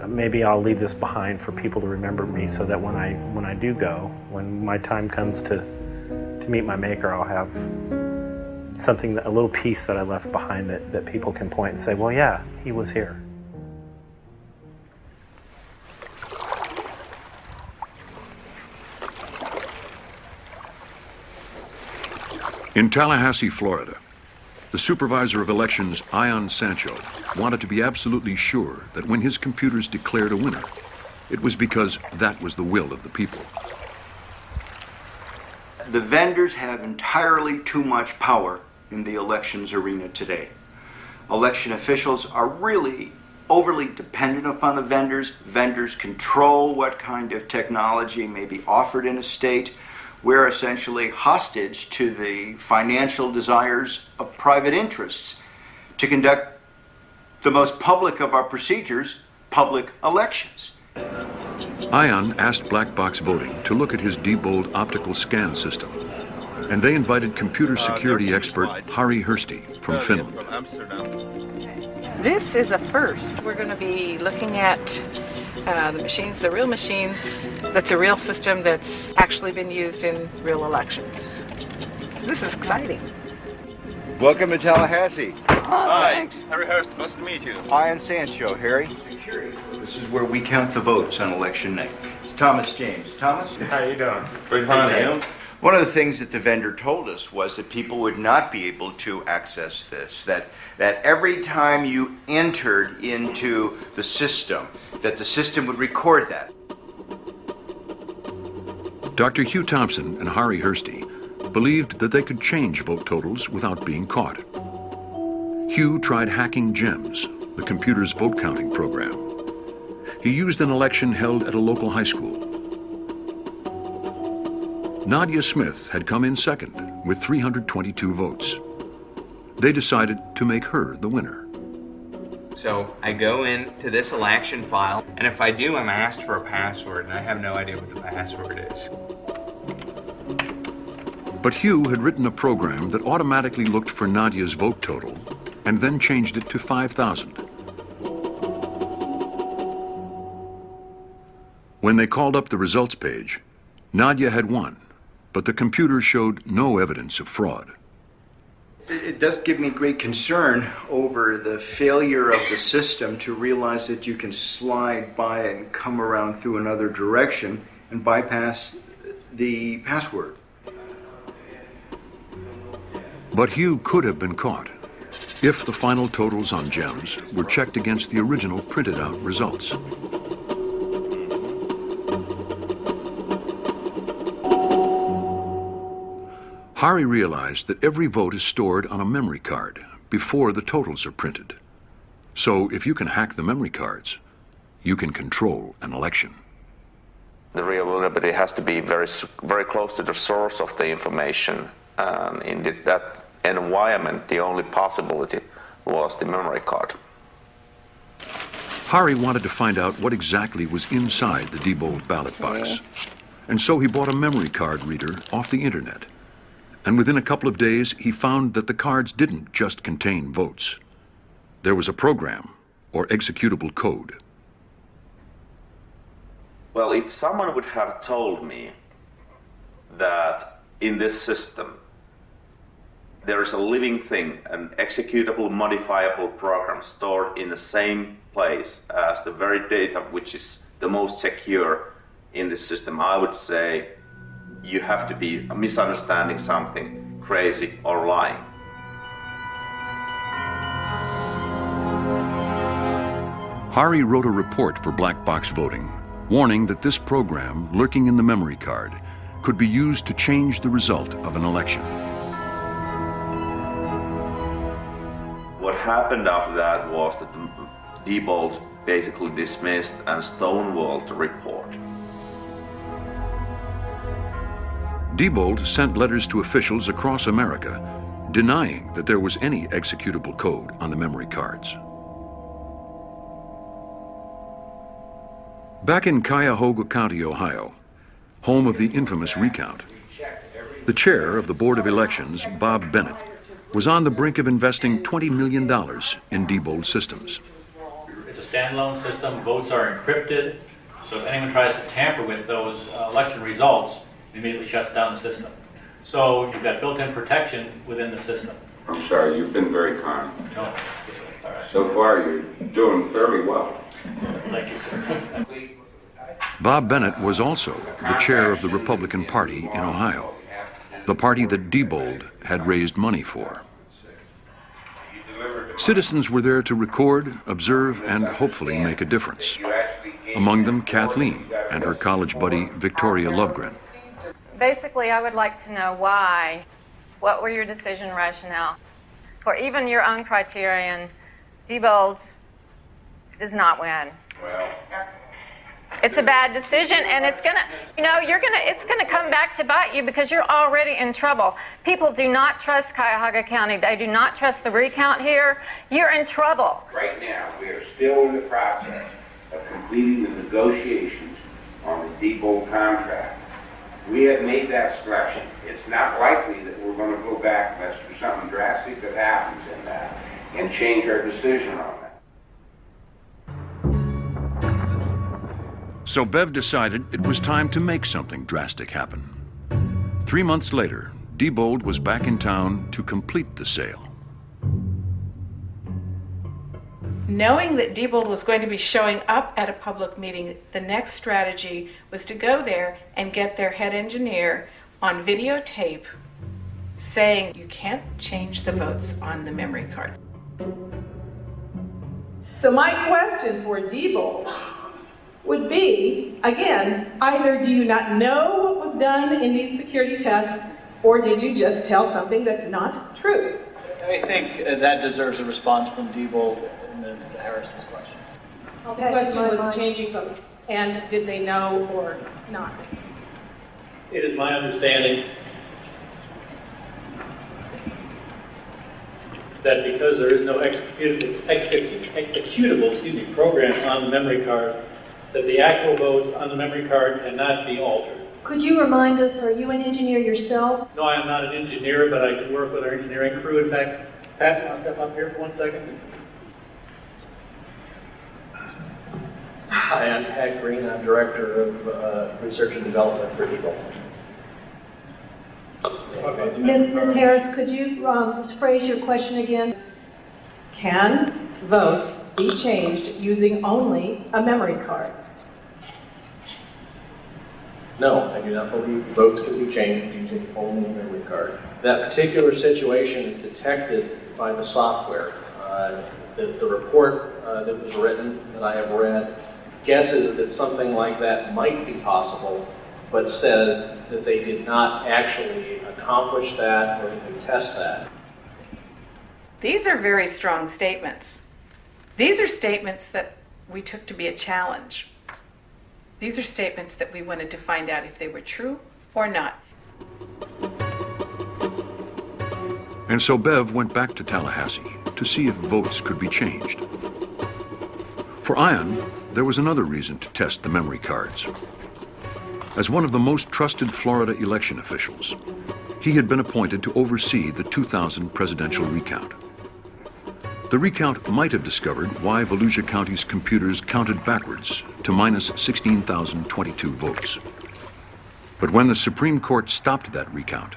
Maybe I'll leave this behind for people to remember me, so that when I do go, when my time comes to meet my maker, I'll have something, a little piece that I left behind that people can point and say, well, yeah, he was here. In Tallahassee, Florida, the supervisor of elections, Ion Sancho, wanted to be absolutely sure that when his computers declared a winner, it was because that was the will of the people. The vendors have entirely too much power in the elections arena today. Election officials are really overly dependent upon the vendors. Vendors control what kind of technology may be offered in a state. We're essentially hostage to the financial desires of private interests to conduct the most public of our procedures, public elections. Ion asked Black Box Voting to look at his Diebold optical scan system, and they invited computer security expert Harry Hursti from Finland. This is a first. We're going to be looking at the machines, the real machines. That's a real system that's actually been used in real elections. So this is exciting. Welcome to Tallahassee. Hi. Thanks. Harry Hurst, nice to meet you. Ion Sancho, Harry. This is where we count the votes on election night. It's Thomas James. Thomas? How you doing? Very fine. One of the things that the vendor told us was that people would not be able to access this, that every time you entered into the system, that the system would record that. Dr. Hugh Thompson and Harry Hursti believed that they could change vote totals without being caught. Hugh tried hacking GEMS, the computer's vote counting program. He used an election held at a local high school. Nadia Smith had come in second with 322 votes. They decided to make her the winner. So I go into this election file, and if I do, I'm asked for a password, and I have no idea what the password is. But Hugh had written a program that automatically looked for Nadia's vote total and then changed it to 5,000. When they called up the results page, Nadia had won, but the computer showed no evidence of fraud. It does give me great concern over the failure of the system to realize that you can slide by and come around through another direction and bypass the password. But Hugh could have been caught if the final totals on gems were checked against the original printed out results. Hari realized that every vote is stored on a memory card before the totals are printed. So if you can hack the memory cards, you can control an election. The real vulnerability has to be very, very close to the source of the information. In that environment, the only possibility was the memory card. Hari wanted to find out what exactly was inside the Diebold ballot box. And so he bought a memory card reader off the internet. And within a couple of days, he found that the cards didn't just contain votes. There was a program or executable code. Well, if someone would have told me that in this system there is a living thing, an executable, modifiable program stored in the same place as the very data which is the most secure in this system, I would say you have to be misunderstanding something, crazy or lying. Hari wrote a report for black box voting, warning that this program lurking in the memory card could be used to change the result of an election. What happened after that was that Diebold basically dismissed and stonewalled the report. Diebold sent letters to officials across America denying that there was any executable code on the memory cards. Back in Cuyahoga County, Ohio, home of the infamous recount, the chair of the Board of Elections, Bob Bennett, was on the brink of investing $20 million in Diebold systems. It's a standalone system. Votes are encrypted, so if anyone tries to tamper with those election results, it immediately shuts down the system. So you've got built-in protection within the system. I'm sorry, you've been very kind. No, all right. So far, you're doing fairly well. Thank you, sir. Bob Bennett was also the chair of the Republican Party in Ohio, the party that Diebold had raised money for. Citizens were there to record, observe, and hopefully make a difference. Among them, Kathleen and her college buddy, Victoria Lovegren. Basically, I would like to know why. What were your decision rationale? For even your own criterion, Diebold does not win. Well, it's a bad decision, and it's gonna, it's gonna come back to bite you because you're already in trouble. People do not trust Cuyahoga County. They do not trust the recount here. You're in trouble. right now, we are still in the process of completing the negotiations on the Diebold contract. We have made that selection. It's not likely that we're going to go back unless there's something drastic that happens in that and change our decision on that. So Bev decided it was time to make something drastic happen. 3 months later, Diebold was back in town to complete the sale. Knowing that Diebold was going to be showing up at a public meeting, the next strategy was to go there and get their head engineer on videotape saying you can't change the votes on the memory card. So my question for Diebold would be, again, either do you not know what was done in these security tests, or did you just tell something that's not true? I think that deserves a response from Diebold and Ms. Harris's question. The question was changing votes, and did they know or not? It is my understanding that because there is no executable program on the memory card, that the actual votes on the memory card cannot be altered. Could you remind us, are you an engineer yourself? No, I am not an engineer, but I do work with our engineering crew. In fact, Pat, you want to step up here for 1 second? Hi, I'm Pat Green. I'm Director of Research and Development for Diebold. Ms. Harris, could you phrase your question again? Can votes be changed using only a memory card? No, I do not believe votes can be changed using only a memory card. That particular situation is detected by the software. The report that was written, that I have read, guesses that something like that might be possible, but says that they did not actually accomplish that or even test that. These are very strong statements. These are statements that we took to be a challenge. These are statements that we wanted to find out if they were true or not. And so Bev went back to Tallahassee to see if votes could be changed. For Ian, there was another reason to test the memory cards. As one of the most trusted Florida election officials, he had been appointed to oversee the 2000 presidential recount. The recount might have discovered why Volusia County's computers counted backwards to minus 16,022 votes. But when the Supreme Court stopped that recount,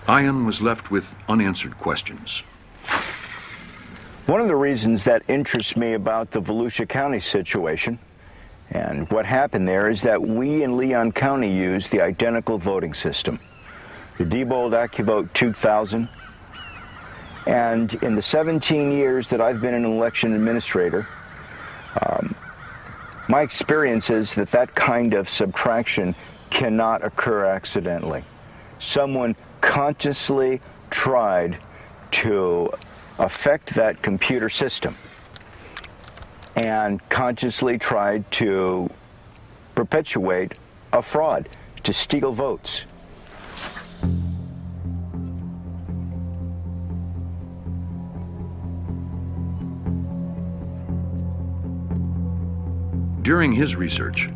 Ian was left with unanswered questions. One of the reasons that interests me about the Volusia County situation and what happened there is that we in Leon County used the identical voting system, the Diebold AccuVote 2000. And in the 17 years that I've been an election administrator, my experience is that that kind of subtraction cannot occur accidentally. Someone consciously tried to affect that computer system and consciously tried to perpetuate a fraud, to steal votes. During his research,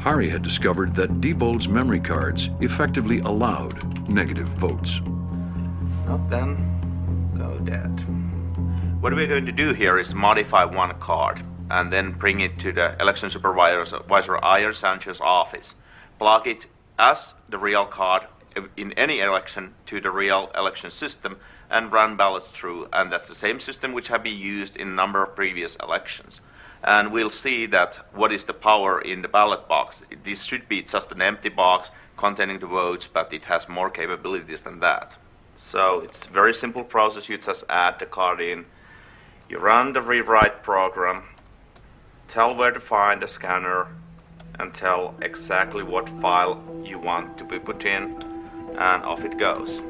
Hari had discovered that Diebold's memory cards effectively allowed negative votes. Well then, go dead. What we're going to do here is modify one card and then bring it to the election supervisor Iyer Sanchez's office. Plug it as the real card in any election to the real election system and run ballots through. And that's the same system which have been used in a number of previous elections. And we'll see that what is the power in the ballot box. This should be just an empty box containing the votes, but it has more capabilities than that. So it's a very simple process. You just add the card in, you run the rewrite program, tell where to find the scanner, and tell exactly what file you want to be put in, and off it goes.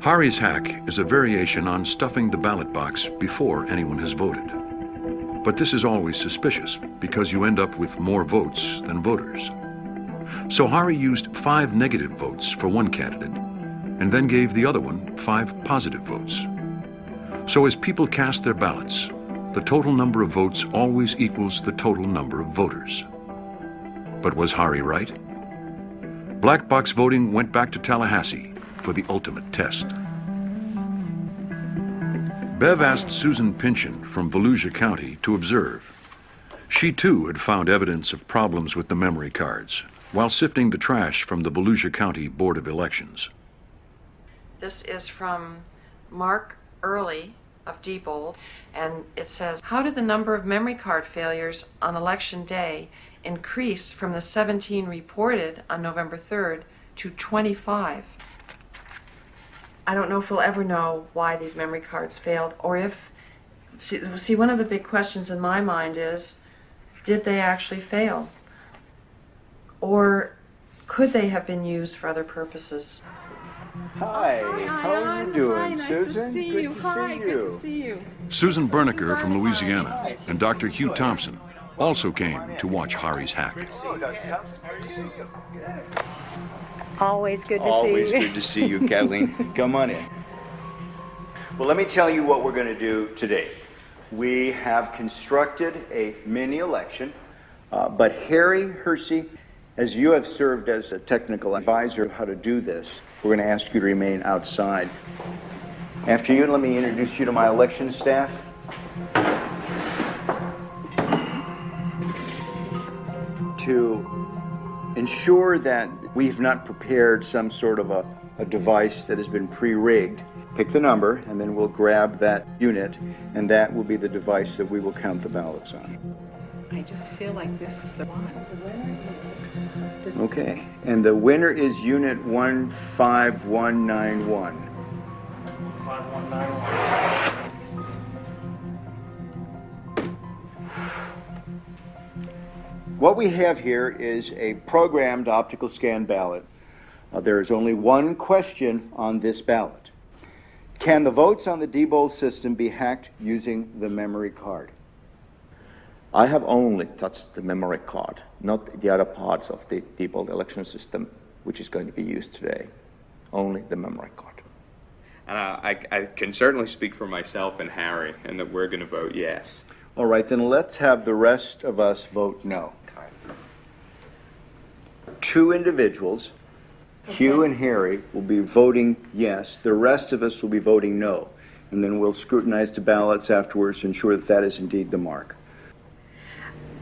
Hari's hack is a variation on stuffing the ballot box before anyone has voted. But this is always suspicious because you end up with more votes than voters. So Hari used 5 negative votes for one candidate and then gave the other one 5 positive votes. So as people cast their ballots, the total number of votes always equals the total number of voters. But was Hari right? Black box voting went back to Tallahassee for the ultimate test. Bev asked Susan Pynchon from Volusia County to observe. She too had found evidence of problems with the memory cards while sifting the trash from the Volusia County Board of Elections. This is from Mark Early of Diebold, and it says, how did the number of memory card failures on election day increase from the 17 reported on November 3rd to 25? I don't know if we'll ever know why these memory cards failed, or if, see, one of the big questions in my mind is, did they actually fail? Or could they have been used for other purposes? Hi, how are you doing, Nice Susan? to see Good you. to Hi, see you. good to see you. Susan Berniker from Louisiana and Dr. Hugh Thompson also came to watch Hari's hack. Hello, Dr. Thompson. Good to see you. Always good to see you. Always good to see you, Kathleen. Come on in. Well, let me tell you what we're going to do today. We have constructed a mini election, but Harry Hersey, as you have served as a technical advisor of how to do this, we're going to ask you to remain outside. After you, let me introduce you to my election staff. To ensure that we've not prepared some sort of a device that has been pre-rigged, pick the number, and then we'll grab that unit, and that will be the device that we will count the ballots on. I just feel like this is the one. Okay, and the winner is unit 15191. 5191. What we have here is a programmed optical scan ballot. There is only one question on this ballot. Can the votes on the Diebold system be hacked using the memory card? I have only touched the memory card, not the other parts of the Diebold election system, which is going to be used today. Only the memory card. I can certainly speak for myself and Harry, and that we're going to vote yes. All right, then let's have the rest of us vote no. Two individuals, Hugh and Harry, will be voting yes. The rest of us will be voting no. And then we'll scrutinize the ballots afterwards to ensure that that is indeed the mark.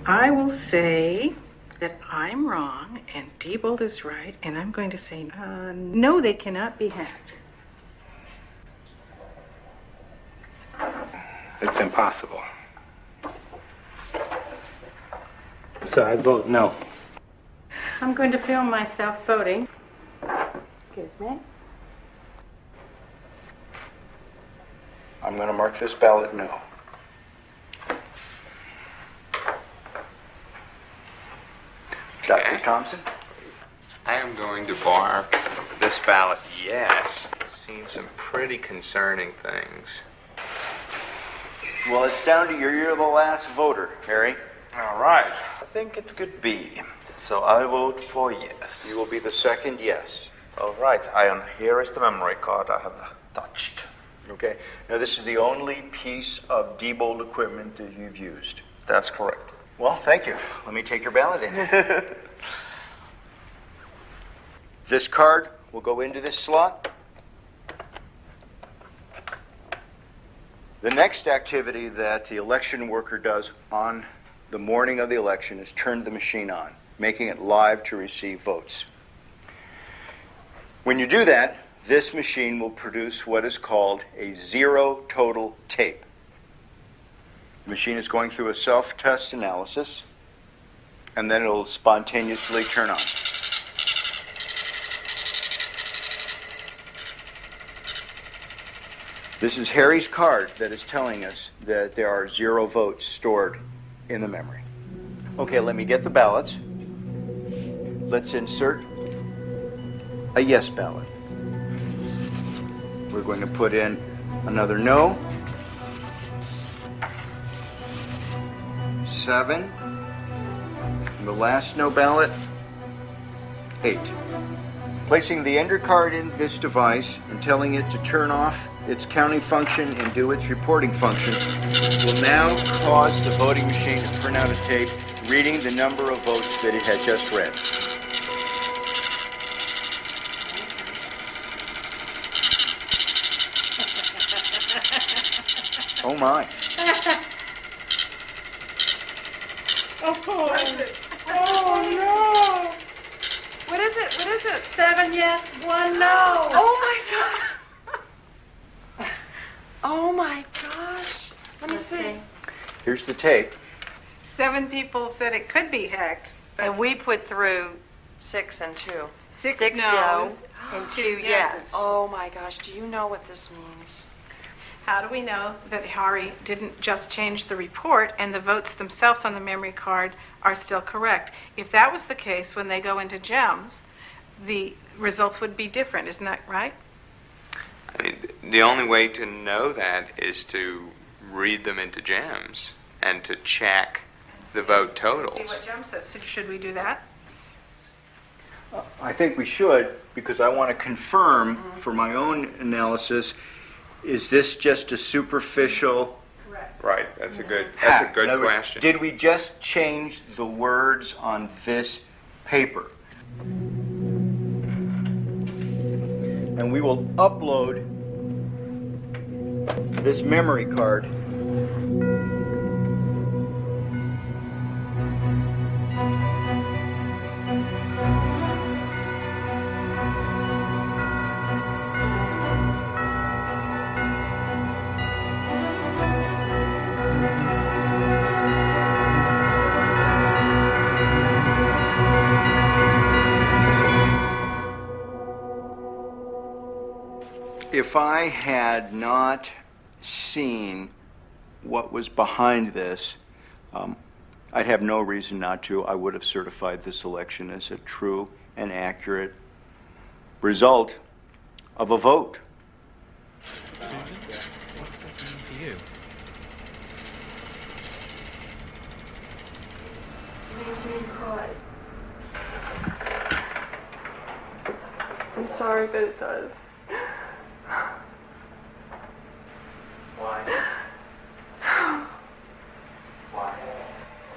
I will say that I'm wrong and Diebold is right, and I'm going to say no, they cannot be hacked. It's impossible. So I vote no. I'm going to film myself voting. Excuse me. I'm going to mark this ballot no. Dr. Thompson? I am going to mark this ballot yes. I've seen some pretty concerning things. Well, it's down to you. You're the last voter, Harry. All right. I think it could be. So I vote for yes. You will be the second yes. All right. Here is the memory card I have touched. Okay. Now, this is the only piece of Diebold equipment that you've used. That's correct. Well, thank you. Let me take your ballot in. This card will go into this slot. The next activity that the election worker does on the morning of the election is turn the machine on, making it live to receive votes. When you do that, this machine will produce what is called a zero total tape. The machine is going through a self-test analysis, and then it'll spontaneously turn on. This is Harry's card that is telling us that there are 0 votes stored in the memory. Okay, let me get the ballots. Let's insert a yes ballot. We're going to put in another no. 7. And the last no ballot, 8. Placing the ender card in this device and telling it to turn off its counting function and do its reporting function will now cause the voting machine to print out a tape reading the number of votes that it had just read. Oh my. Oh, what is it? Oh no! What is it? What is it? 7 yes, 1 no. Oh my god! Oh my gosh! Let me see. Here's the tape. 7 people said it could be hacked. And we put through 6 and 2. 6 no's no's and 2 2 yeses. yeses. Oh my gosh! Do you know what this means? How do we know that Harry didn't just change the report and the votes themselves on the memory card are still correct? If that was the case, when they go into GEMS, the results would be different. Isn't that right? I mean, the only way to know that is to read them into GEMS and to check the vote totals. See what GEMS says. So should we do that? I think we should, because I want to confirm for my own analysis, is this just a superficial? Right, that's a good question. Did we just change the words on this paper? And we will upload this memory card . If I had not seen what was behind this, I'd have no reason not to. I would have certified this election as a true and accurate result of a vote. Susan, what does this mean to you? It makes me cry. I'm sorry, but it does. Why? Why?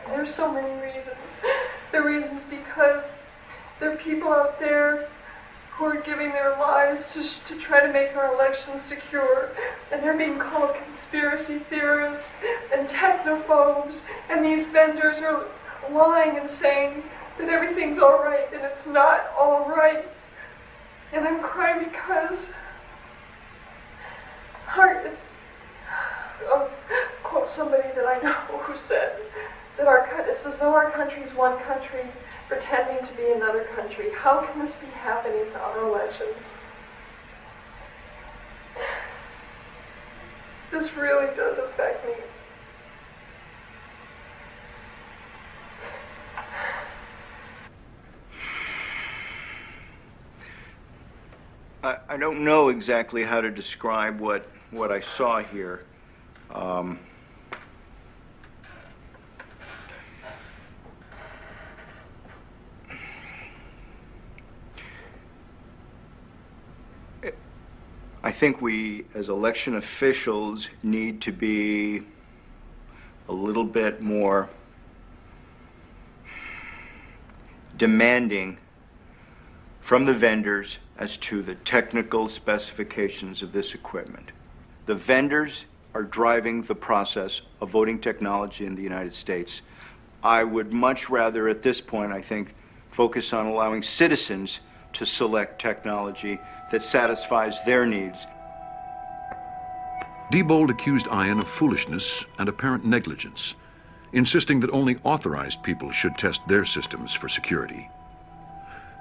There's so many reasons. The reasons because there are people out there who are giving their lives to try to make our elections secure, and they're being called conspiracy theorists and technophobes, and these vendors are lying and saying that everything's all right, and it's not all right. And I'm crying because I'll quote somebody that I know who said that it says, no, our country is one country pretending to be another country. How can this be happening to our elections? This really does affect me. I don't know exactly how to describe what I saw here. I think we, as election officials, need to be a little bit more demanding from the vendors as to the technical specifications of this equipment. The vendors are driving the process of voting technology in the United States. I would much rather, at this point, I think, focus on allowing citizens to select technology that satisfies their needs. Diebold accused Ian of foolishness and apparent negligence, insisting that only authorized people should test their systems for security.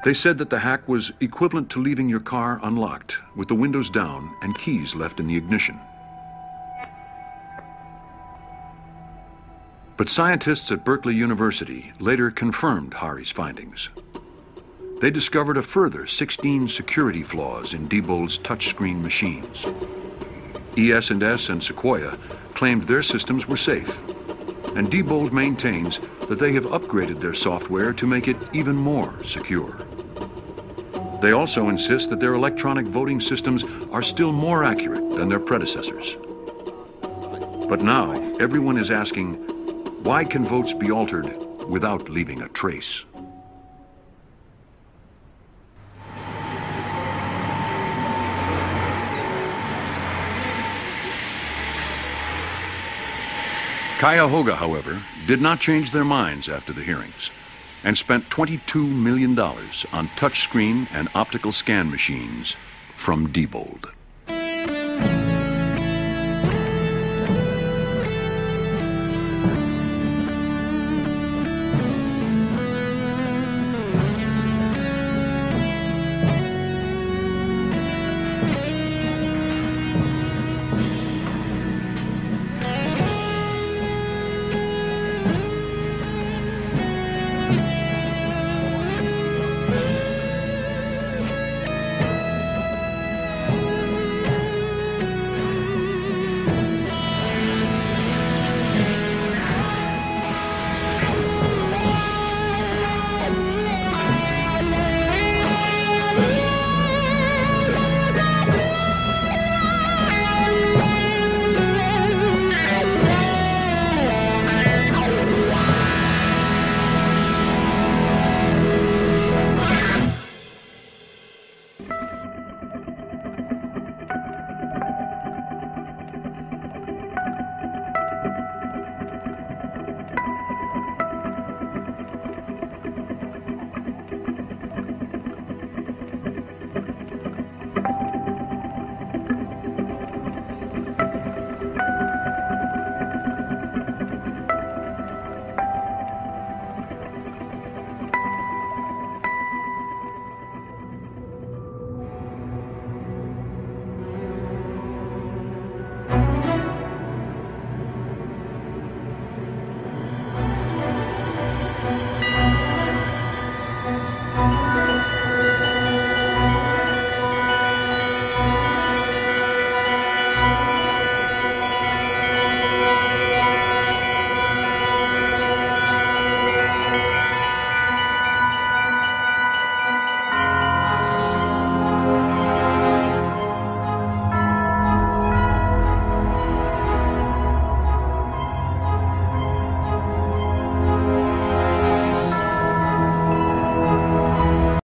They said that the hack was equivalent to leaving your car unlocked, with the windows down and keys left in the ignition. But scientists at Berkeley University later confirmed Hari's findings. They discovered a further 16 security flaws in Diebold's touchscreen machines. ES&S and Sequoia claimed their systems were safe, and Diebold maintains that they have upgraded their software to make it even more secure. They also insist that their electronic voting systems are still more accurate than their predecessors. But now, everyone is asking, why can votes be altered without leaving a trace? Cuyahoga, however, did not change their minds after the hearings and spent $22 million on touchscreen and optical scan machines from Diebold.